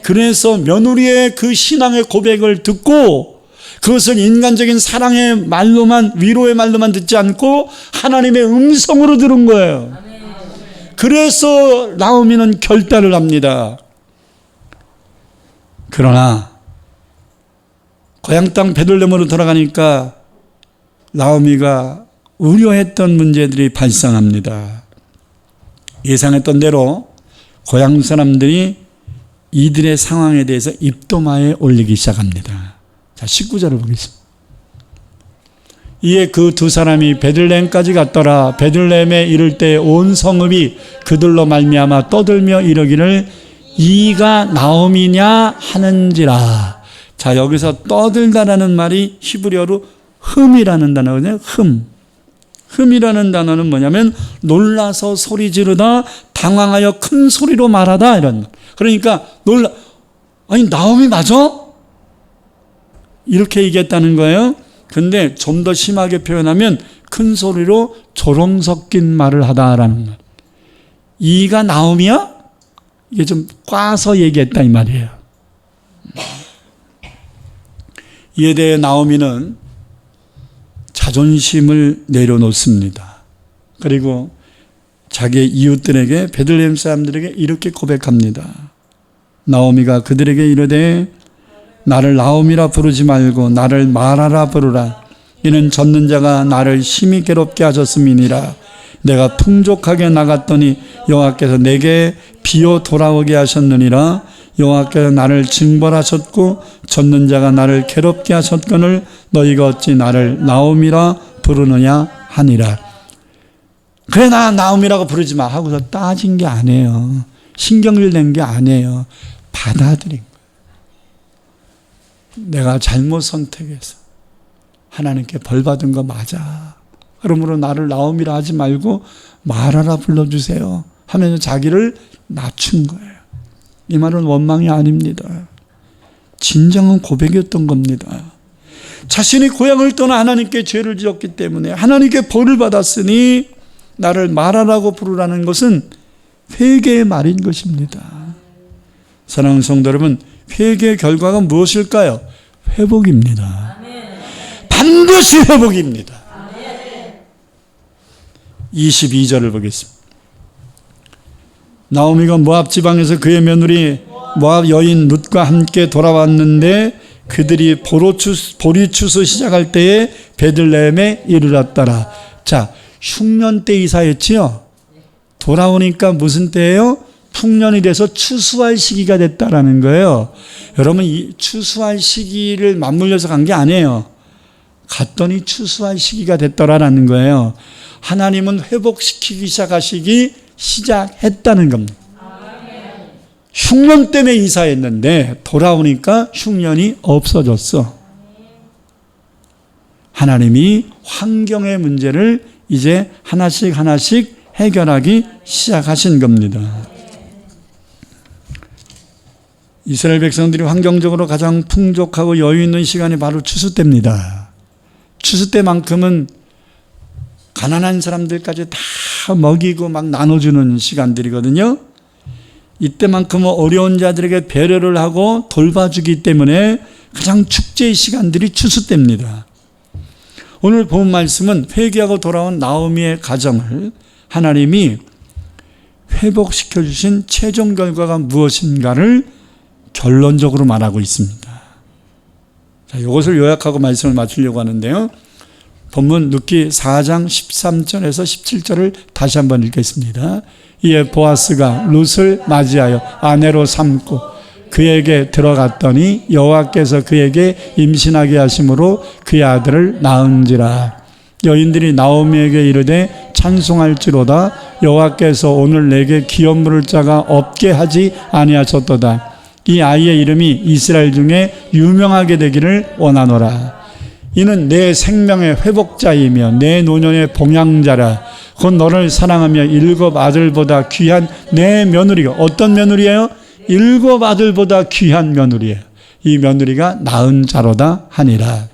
그래서 며느리의 그 신앙의 고백을 듣고 그것을 인간적인 사랑의 말로만, 위로의 말로만 듣지 않고 하나님의 음성으로 들은 거예요. 그래서 나오미는 결단을 합니다. 그러나 고향 땅 베들레헴으로 돌아가니까 나오미가 우려했던 문제들이 발생합니다. 예상했던 대로 고향 사람들이 이들의 상황에 대해서 입도마에 올리기 시작합니다. 자, 19절을 보겠습니다. 이에 그 두 사람이 베들레헴까지 갔더라. 베들레헴에 이를 때 온 성읍이 그들로 말미암아 떠들며 이르기를 이가 나오미냐 하는지라. 자, 여기서 떠들다라는 말이 히브리어로 흠이라는 단어거든요. 흠이라는 단어는 뭐냐면 놀라서 소리 지르다, 당황하여 큰 소리로 말하다, 이런 말. 그러니까 아니 나오미 맞아? 이렇게 얘기했다는 거예요. 근데 좀 더 심하게 표현하면 큰 소리로 조롱 섞인 말을 하다라는 말. 이가 나오미야? 이게 좀 꽈서 얘기했다 이 말이에요. 이에 대해 나오미는 자존심을 내려놓습니다. 그리고 자기의 이웃들에게, 베들레헴 사람들에게 이렇게 고백합니다. 나오미가 그들에게 이르되 나를 나오미라 부르지 말고 나를 마라라 부르라. 이는 젖는 자가 나를 심히 괴롭게 하셨음이니라. 내가 풍족하게 나갔더니 여호와께서 내게 비어 돌아오게 하셨느니라. 여호와께서 나를 징벌하셨고 젖는 자가 나를 괴롭게 하셨거늘 너희가 어찌 나를 나오미라 부르느냐 하니라. 그래, 나 나오미라고 부르지 마 하고서 따진 게 아니에요. 신경을 낸 게 아니에요. 받아들인 거예요. 내가 잘못 선택해서 하나님께 벌 받은 거 맞아. 그러므로 나를 나옴이라 하지 말고 마라라 불러주세요 하면서 자기를 낮춘 거예요. 이 말은 원망이 아닙니다. 진정한 고백이었던 겁니다. 자신이 고향을 떠나 하나님께 죄를 지었기 때문에 하나님께 벌을 받았으니 나를 마라라고 부르라는 것은 회개의 말인 것입니다. 사랑하는 성도 여러분, 회개의 결과가 무엇일까요? 회복입니다. 반드시 회복입니다. 22절을 보겠습니다. 나오미가 모압 지방에서 그의 며느리 모압 여인 룻과 함께 돌아왔는데 그들이 보리추수 시작할 때에 베들레헴에 이르렀더라. 자, 흉년 때 이사했지요. 돌아오니까 무슨 때예요? 풍년이 돼서 추수할 시기가 됐다라는 거예요. 여러분, 이 추수할 시기를 맞물려서 간 게 아니에요. 갔더니 추수할 시기가 됐더라라는 거예요. 하나님은 회복시키기 시작했다는 겁니다. 흉년 때문에 이사했는데 돌아오니까 흉년이 없어졌어. 하나님이 환경의 문제를 이제 하나씩 해결하기 시작하신 겁니다. 이스라엘 백성들이 환경적으로 가장 풍족하고 여유 있는 시간이 바로 추수 때입니다. 추수 때만큼은 가난한 사람들까지 다 먹이고 막 나눠주는 시간들이거든요. 이때만큼은 어려운 자들에게 배려를 하고 돌봐주기 때문에 가장 축제의 시간들이 추수 때입니다. 오늘 본 말씀은 회개하고 돌아온 나오미의 가정을 하나님이 회복시켜 주신 최종 결과가 무엇인가를 결론적으로 말하고 있습니다. 자, 이것을 요약하고 말씀을 마치려고 하는데요. 본문 룻기 4장 13절에서 17절을 다시 한번 읽겠습니다. 이에 보아스가 룻을 맞이하여 아내로 삼고 그에게 들어갔더니 여호와께서 그에게 임신하게 하심으로 그의 아들을 낳은지라. 여인들이 나오미에게 이르되 찬송할지로다. 여호와께서 오늘 내게 기업 물을 자가 없게 하지 아니하셨도다. 이 아이의 이름이 이스라엘 중에 유명하게 되기를 원하노라. 이는 내 생명의 회복자이며 내 노년의 봉양자라. 곧 너를 사랑하며 7 아들보다 귀한 내 며느리가, 어떤 며느리예요? 7 아들보다 귀한 며느리예요. 이 며느리가 낳은 자로다 하니라.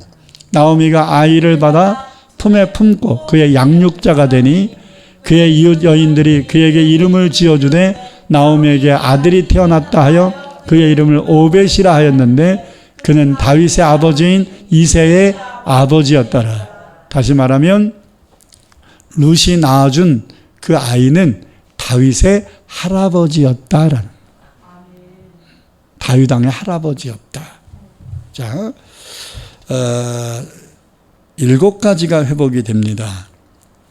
나오미가 아이를 받아 품에 품고 그의 양육자가 되니 그의 이웃 여인들이 그에게 이름을 지어주되 나오미에게 아들이 태어났다 하여 그의 이름을 오벳이라 하였는데 그는 다윗의 아버지인 이새의 아버지였더라. 다시 말하면 룻이 낳아준 그 아이는 다윗의 할아버지였다라는, 다윗 왕의 할아버지였다. 자, 7가지가 회복이 됩니다.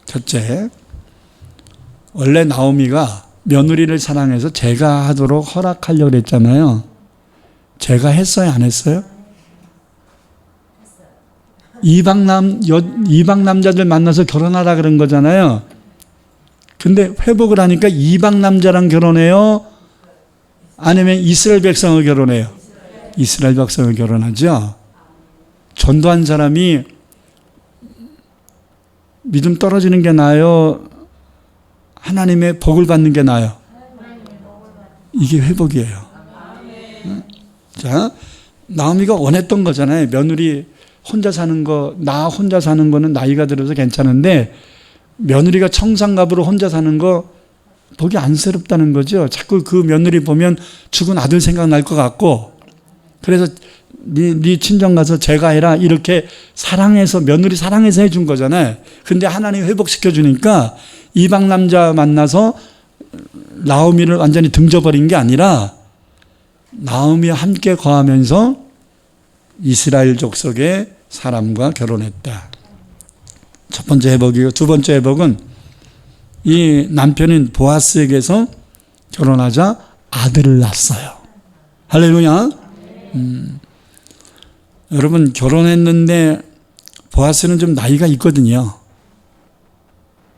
첫째, 원래 나오미가 며느리를 사랑해서 제가 하도록 허락하려고 했잖아요. 제가 했어요, 안 했어요? 이방 남자들 만나서 결혼하라 그런 거잖아요. 근데 회복을 하니까 이방 남자랑 결혼해요? 아니면 이스라엘 백성을 결혼해요? 이스라엘 백성을 결혼하죠. 전도한 사람이 믿음 떨어지는 게 나아요? 하나님의 복을 받는 게 나아요? 이게 회복이에요. 자, 나오미가 원했던 거잖아요. 며느리 혼자 사는 거, 나 혼자 사는 거는 나이가 들어서 괜찮은데 며느리가 청산갑으로 혼자 사는 거 보기 안쓰럽다는 거죠. 자꾸 그 며느리 보면 죽은 아들 생각날 것 같고, 그래서 네 친정 가서 제가 해라 이렇게 사랑해서, 며느리 사랑해서 해준 거잖아요. 근데 하나님 회복시켜 주니까 이방 남자 만나서 나오미를 완전히 등져버린 게 아니라 나오미와 함께 거하면서 이스라엘 족속의 사람과 결혼했다. 첫 번째 회복이고, 두 번째 회복은 이 남편인 보아스에게서 결혼하자 아들을 낳았어요. 할렐루야. 여러분, 결혼했는데 보아스는 좀 나이가 있거든요.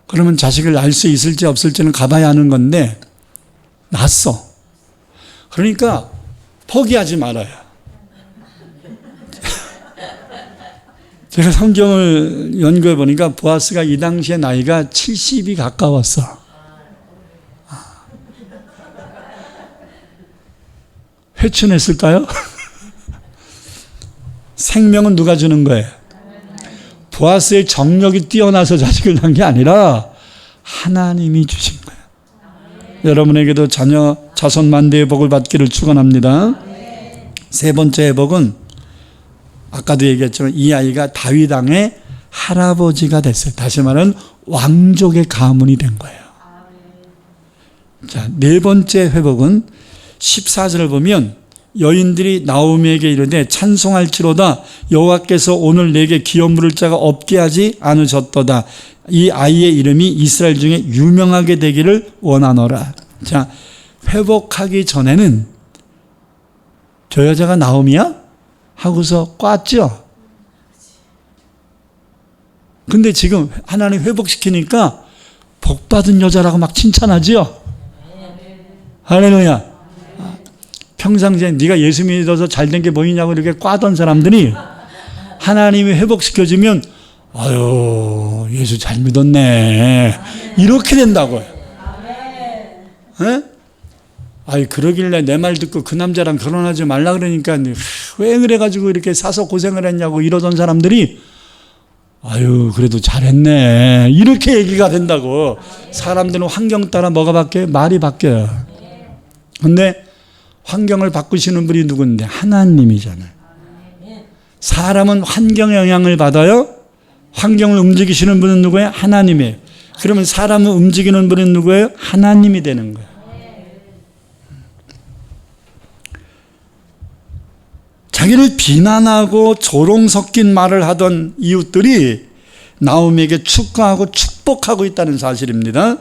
그러면 자식을 낳을 수 있을지 없을지는 가봐야 하는 건데 낳았어. 그러니까 포기하지 말아요. 제가 성경을 연구해 보니까 보아스가 이 당시에 나이가 70이 가까웠어. 회춘했을까요? 생명은 누가 주는 거예요? 보아스의 정력이 뛰어나서 자식을 낳은 게 아니라 하나님이 주신 거예요. 여러분에게도 자녀 자손 만대의 복을 받기를 축원합니다. 세 번째 회복은 아까도 얘기했지만 이 아이가 다윗 왕의 할아버지가 됐어요. 다시 말하면 왕족의 가문이 된 거예요. 자, 네 번째 회복은 14절을 보면 여인들이 나오미에게 이르되 찬송할지로다 여호와께서 오늘 내게 기업 물을 자가 없게 하지 않으셨도다. 이 아이의 이름이 이스라엘 중에 유명하게 되기를 원하노라. 자, 회복하기 전에는 저 여자가 나오미야? 하고서 꽈죠. 근데 지금 하나님 회복시키니까 복받은 여자라고 막 칭찬하지요. 할렐루야. 평상시에 네가 예수 믿어서 잘된 게 뭐냐고 이렇게 꽈던 사람들이 하나님이 회복시켜주면 아유 예수 잘 믿었네 이렇게 된다고요. 에? 아이 그러길래 내 말 듣고 그 남자랑 결혼하지 말라 그러니까 왜 그래가지고 이렇게 사서 고생을 했냐고 이러던 사람들이 아유 그래도 잘했네 이렇게 얘기가 된다고. 사람들은 환경 따라 뭐가 바뀌어요? 말이 바뀌어요. 근데 환경을 바꾸시는 분이 누군데? 하나님이잖아요. 사람은 환경 영향을 받아요. 환경을 움직이시는 분은 누구예요? 하나님이에요. 그러면 사람을 움직이는 분은 누구예요? 하나님이 되는 거예요. 자기를 비난하고 조롱 섞인 말을 하던 이웃들이 나오미에게 축하하고 축복하고 있다는 사실입니다.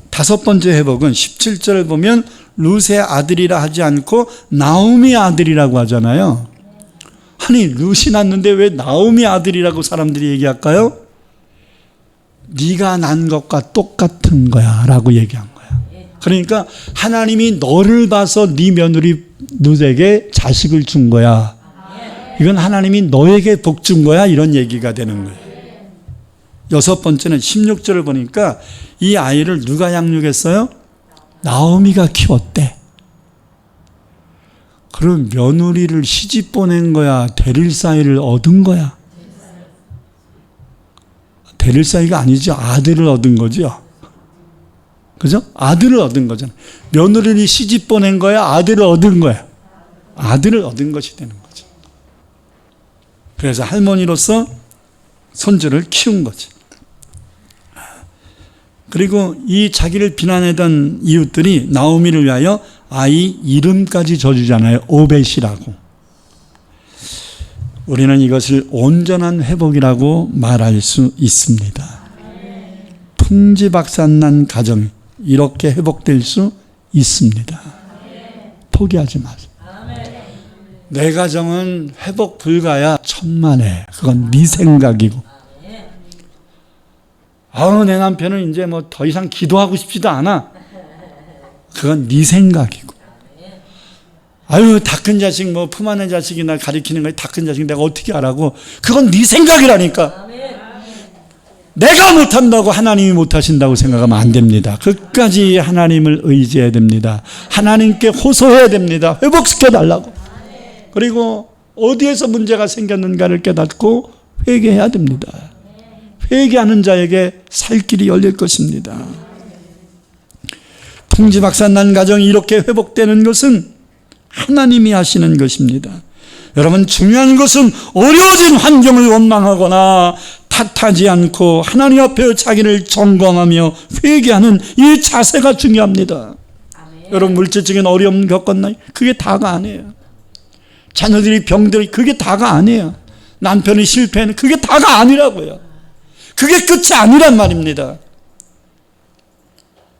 다섯 번째 회복은 17절을 보면 룻의 아들이라 하지 않고 나오미의 아들이라고 하잖아요. 아니 룻이 낳는데 왜 나오미의 아들이라고 사람들이 얘기할까요? 네가 난 것과 똑같은 거야 라고 얘기한 거야. 그러니까 하나님이 너를 봐서 네 며느리 룻에게 자식을 준 거야. 이건 하나님이 너에게 복 준 거야 이런 얘기가 되는 거예요. 여섯 번째는 16절을 보니까 이 아이를 누가 양육했어요? 나오미가 키웠대. 그럼 며느리를 시집 보낸 거야? 데릴 사이를 얻은 거야? 데릴 사이가 아니죠. 아들을 얻은 거죠. 그죠? 아들을 얻은 거잖아. 며느리를 시집 보낸 거야? 아들을 얻은 거야? 아들을 얻은 것이 되는 거죠. 그래서 할머니로서 손주를 키운 거지. 그리고 이 자기를 비난하던 이웃들이 나오미를 위하여 아이 이름까지 져주잖아요. 오벳이라고. 우리는 이것을 온전한 회복이라고 말할 수 있습니다. 풍지박산난 가정 이렇게 회복될 수 있습니다. 포기하지 마세요. 내 가정은 회복 불가야 천만에. 그건 네 생각이고. 아우 내 남편은 이제 뭐 더 이상 기도하고 싶지도 않아. 그건 네 생각이고. 아유 다 큰 자식 뭐 품 안의 자식이나 가리키는 거야. 다 큰 자식 내가 어떻게 하라고. 그건 네 생각이라니까. 내가 못한다고 하나님이 못하신다고 생각하면 안 됩니다. 끝까지 하나님을 의지해야 됩니다. 하나님께 호소해야 됩니다. 회복시켜달라고. 그리고 어디에서 문제가 생겼는가를 깨닫고 회개해야 됩니다. 회개하는 자에게 살 길이 열릴 것입니다. 풍지박산난 가정이 이렇게 회복되는 것은 하나님이 하시는 것입니다. 여러분 중요한 것은 어려워진 환경을 원망하거나 탓하지 않고 하나님 앞에 자기를 점검하며 회개하는 이 자세가 중요합니다. 여러분 물질적인 어려움 겪었나요? 그게 다가 아니에요. 자녀들이 병들이 그게 다가 아니에요. 남편이 실패하는 그게 다가 아니라고요. 그게 끝이 아니란 말입니다.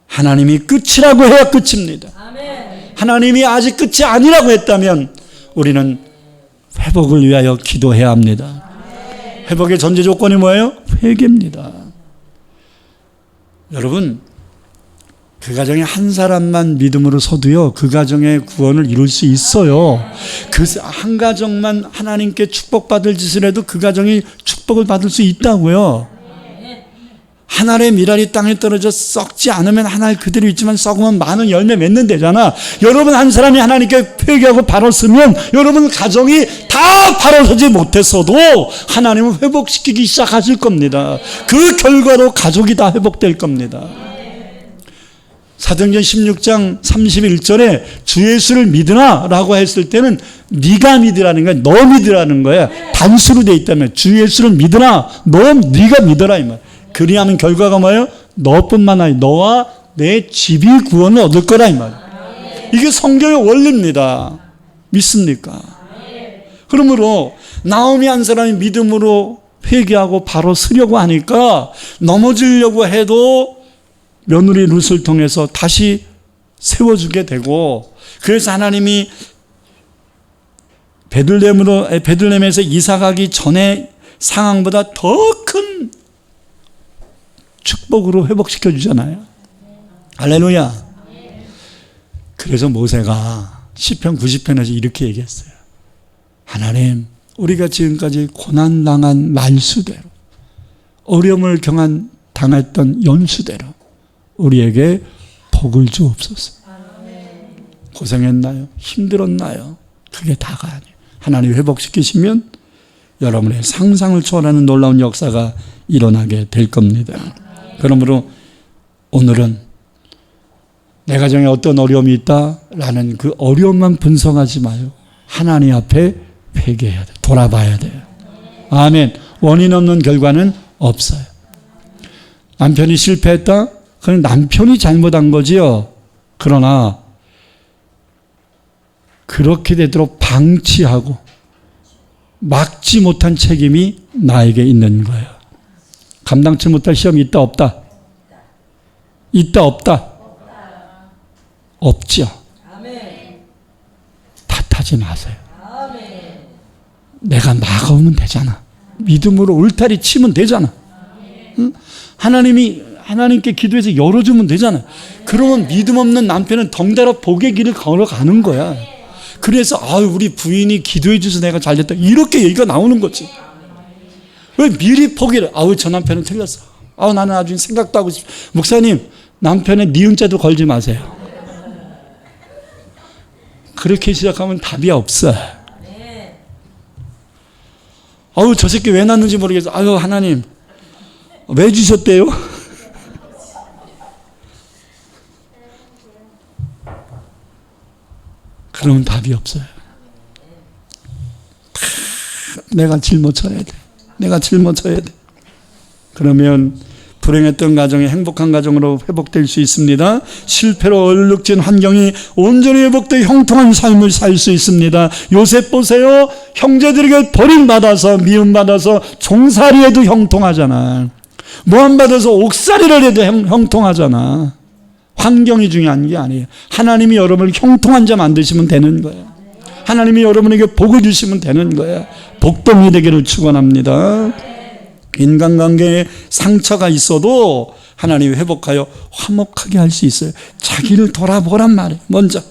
하나님이 끝이라고 해야 끝입니다. 하나님이 아직 끝이 아니라고 했다면 우리는 회복을 위하여 기도해야 합니다. 회복의 전제 조건이 뭐예요? 회개입니다. 여러분 그 가정에 한 사람만 믿음으로 서도요 그 가정의 구원을 이룰 수 있어요. 그 한 가정만 하나님께 축복받을 짓을 해도 그 가정이 축복을 받을 수 있다고요. 한 알의 밀알이 땅에 떨어져 썩지 않으면 한 알 그대로 있지만 썩으면 많은 열매 맺는 데잖아. 여러분 한 사람이 하나님께 회개하고 바로 서면 여러분 가정이 다 바로 서지 못했어도 하나님은 회복시키기 시작하실 겁니다. 그 결과로 가족이 다 회복될 겁니다. 사도행전 16장 31절에 주 예수를 믿으나 라고 했을 때는 네가 믿으라는 거야. 너 믿으라는 거야. 단수로 돼 있다면 주 예수를 믿으나 네가 믿어라 이 말. 그리하면 결과가 뭐예요? 너뿐만 아니라 너와 내 집이 구원을 얻을 거라 이 말. 이게 성경의 원리입니다. 믿습니까? 그러므로 나오미 한 사람이 믿음으로 회개하고 바로 서려고 하니까 넘어지려고 해도 며느리 룻을 통해서 다시 세워주게 되고, 그래서 하나님이 베들레헴에서 이사 가기 전에 상황보다 더 큰 축복으로 회복시켜 주잖아요. 할렐루야. 그래서 모세가 시편 90편에서 이렇게 얘기했어요. 하나님, 우리가 지금까지 고난당한 말수대로, 어려움을 당했던 연수대로 우리에게 복을 주옵소서. 고생했나요? 힘들었나요? 그게 다가 아니에요. 하나님 회복시키시면 여러분의 상상을 초월하는 놀라운 역사가 일어나게 될 겁니다. 그러므로 오늘은 내 가정에 어떤 어려움이 있다라는 그 어려움만 분석하지 마요. 하나님 앞에 회개해야 돼요. 돌아봐야 돼요. 아멘. 원인 없는 결과는 없어요. 남편이 실패했다? 그건 남편이 잘못한 거지요. 그러나 그렇게 되도록 방치하고 막지 못한 책임이 나에게 있는 거예요. 감당치 못할 시험이 있다 없다? 있다 없다? 없죠. 탓하지 마세요. 내가 막아오면 되잖아. 믿음으로 울타리 치면 되잖아. 응? 하나님께 기도해서 열어주면 되잖아. 그러면 믿음 없는 남편은 덩달아 복의 길을 걸어가는 거야. 그래서 우리 부인이 기도해 줘서 내가 잘됐다, 이렇게 얘기가 나오는 거지. 왜 미리 포기를? 저 남편은 틀렸어. 나는 나중에 생각도 하고 싶어. 목사님, 남편의 니은자도 걸지 마세요. 그렇게 시작하면 답이 없어. 저 새끼 왜 낳는지 모르겠어. 하나님 왜 주셨대요? 그러면 답이 없어요. 내가 짊어져야 돼. 내가 짊어져야 돼. 그러면 불행했던 가정이 행복한 가정으로 회복될 수 있습니다. 실패로 얼룩진 환경이 온전히 회복되어 형통한 삶을 살 수 있습니다. 요셉 보세요. 형제들에게 버림받아서 미움받아서 종살이해도 형통하잖아. 모함받아서 옥살이를 해도 형통하잖아. 환경이 중요한 게 아니에요. 하나님이 여러분을 형통한 자 만드시면 되는 거예요. 하나님이 여러분에게 복을 주시면 되는 거예요. 복동이 되기를 축원합니다. 인간관계에 상처가 있어도 하나님이 회복하여 화목하게 할 수 있어요. 자기를 돌아보란 말이에요. 먼저.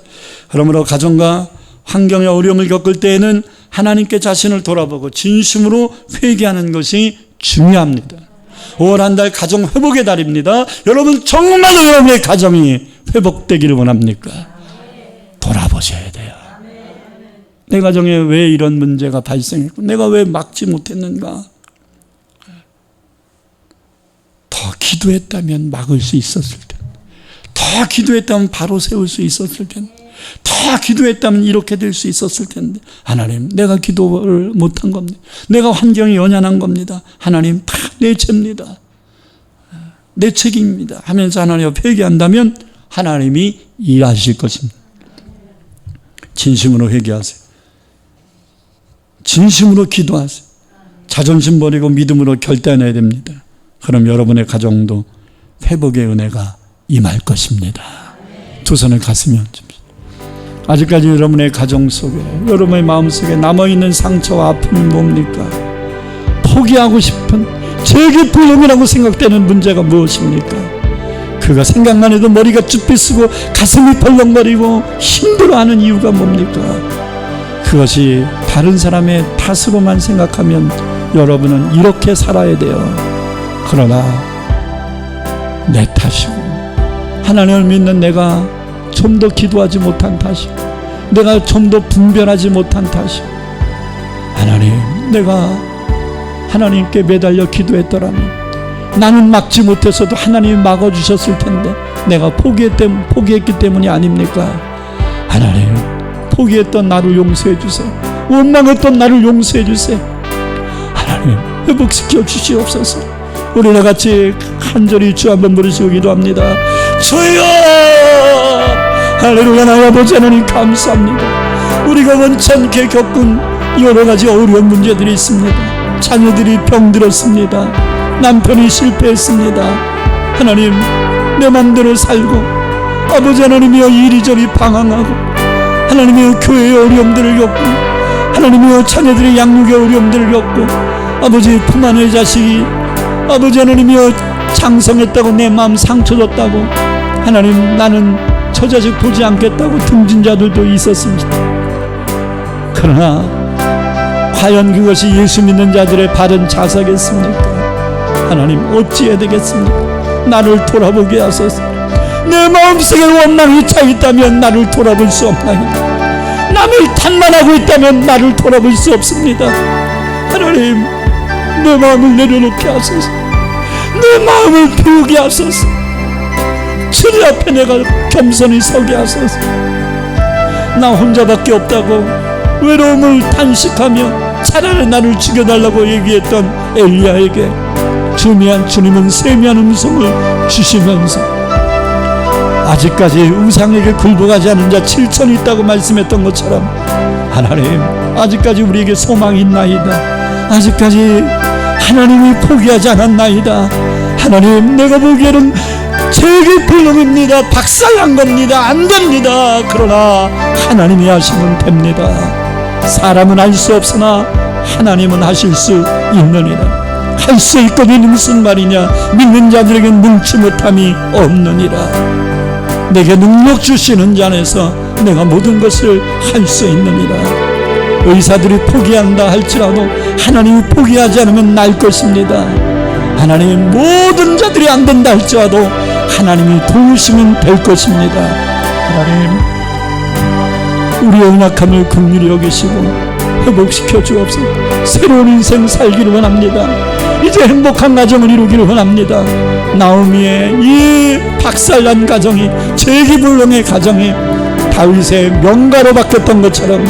그러므로 가정과 환경의 어려움을 겪을 때에는 하나님께 자신을 돌아보고 진심으로 회개하는 것이 중요합니다. 5월 한 달 가정 회복의 달입니다. 여러분 정말로 여러분의 가정이 회복되기를 원합니까? 돌아보셔야 돼요. 내 가정에 왜 이런 문제가 발생했고 내가 왜 막지 못했는가? 더 기도했다면 막을 수 있었을 텐데, 더 기도했다면 바로 세울 수 있었을 텐데, 더 기도했다면 이렇게 될 수 있었을 텐데, 하나님 내가 기도를 못한 겁니다. 내가 환경이 연연한 겁니다. 하나님 다 내 죄입니다. 내 책임입니다 하면서 하나님 앞에 회개한다면 하나님이 일하실 것입니다. 진심으로 회개하세요. 진심으로 기도하세요. 자존심 버리고 믿음으로 결단해야 됩니다. 그럼 여러분의 가정도 회복의 은혜가 임할 것입니다. 두 손을 가슴에 얹읍시다. 아직까지 여러분의 가정 속에, 여러분의 마음속에 남아있는 상처와 아픔이 뭡니까? 포기하고 싶은 제게 불용이라고 생각되는 문제가 무엇입니까? 그가 생각만 해도 머리가 쭈뼛쓰고 가슴이 벌렁거리고 힘들어하는 이유가 뭡니까? 그것이 다른 사람의 탓으로만 생각하면 여러분은 이렇게 살아야 돼요. 그러나 내 탓이고, 하나님을 믿는 내가 좀 더 기도하지 못한 탓이고, 내가 좀 더 분별하지 못한 탓이고, 하나님, 내가 하나님께 매달려 기도했더라면 나는 막지 못했어도 하나님이 막아주셨을 텐데 내가 포기했기 때문이 아닙니까? 하나님, 포기했던 나를 용서해 주세요. 원망했던 나를 용서해 주세요. 하나님, 회복시켜 주시옵소서. 우리와 같이 간절히 주 한번 부르시고 기도합니다. 주여! 할렐루야. 나의 아버지 하나님, 감사합니다. 우리가 원치 않게 겪은 여러 가지 어려운 문제들이 있습니다. 자녀들이 병들었습니다. 남편이 실패했습니다. 하나님, 내 맘대로 살고, 아버지 하나님이여 이리저리 방황하고, 하나님이여 교회의 어려움들을 겪고, 하나님이여 자녀들의 양육의 어려움들을 겪고, 아버지 품 안의 자식이 아버지 하나님이여 장성했다고 내 마음 상처 줬다고, 하나님 나는 저 자식 보지 않겠다고 등진 자들도 있었습니다. 그러나 과연 그것이 예수 믿는 자들의 바른 자세겠습니까? 하나님, 어찌해야 되겠습니까? 나를 돌아보게 하소서. 내 마음속에 원망이 차 있다면 나를 돌아볼 수 없나이다. 남을 탓만하고 있다면 나를 돌아볼 수 없습니다. 하나님, 내 마음을 내려놓게 하소서. 내 마음을 비우게 하소서. 주님 앞에 내가 겸손히 서게 하소서. 나 혼자밖에 없다고 외로움을 탄식하며 차라리 나를 죽여달라고 얘기했던 엘리야에게 주님은 세미한 음성을 주시면서 아직까지 우상에게 굴복하지 않은 자 7,000이 있다고 말씀했던 것처럼, 하나님, 아직까지 우리에게 소망이 있나이다. 아직까지 하나님이 포기하지 않았나이다. 하나님, 내가 보기에는 제게 불능입니다. 박살난 겁니다. 안 됩니다. 그러나 하나님이 하시면 됩니다. 사람은 할 수 없으나 하나님은 하실 수 있느니라. 할 수 있거든이 무슨 말이냐? 믿는 자들에겐 능치 못함이 없느니라. 내게 능력 주시는 자 안에서 내가 모든 것을 할 수 있느니라. 의사들이 포기한다 할지라도 하나님이 포기하지 않으면 날 것입니다. 하나님, 모든 자들이 안 된다 할지라도 하나님이 도우시면 될 것입니다. 하나님, 우리의 연약함을 긍휼히 여기시고 회복시켜 주옵소서. 새로운 인생 살기를 원합니다. 이제 행복한 가정을 이루기를 원합니다. 나오미의 이 박살난 가정이, 재기불능의 가정이 다윗의 명가로 바뀌었던 것처럼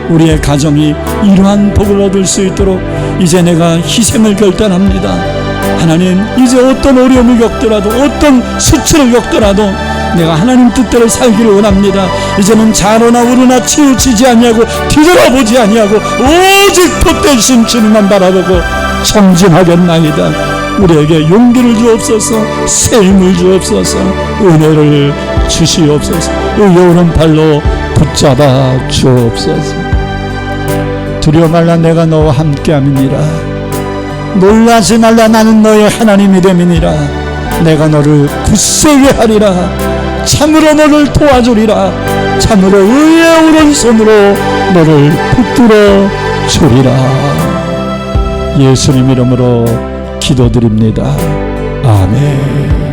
우리의 가정이 이러한 복을 얻을 수 있도록 이제 내가 희생을 결단합니다. 하나님, 이제 어떤 어려움을 겪더라도, 어떤 수치를 겪더라도 내가 하나님 뜻대로 살기를 원합니다. 이제는 좌로나 우로나 치우치지 아니하고 뒤돌아보지 아니하고 오직 복되신 주님만 바라보고 정진하겠나이다. 우리에게 용기를 주옵소서. 새 힘을 주옵소서. 은혜를 주시옵소서. 의의 오른팔로 붙잡아 주옵소서. 두려워 말라, 내가 너와 함께함이니라. 놀라지 말라, 나는 너의 하나님이 됨이니라. 내가 너를 굳세게 하리라. 참으로 너를 도와주리라. 참으로 의의 오른손으로 너를 붙들어 주리라. 예수님 이름으로 기도드립니다. 아멘.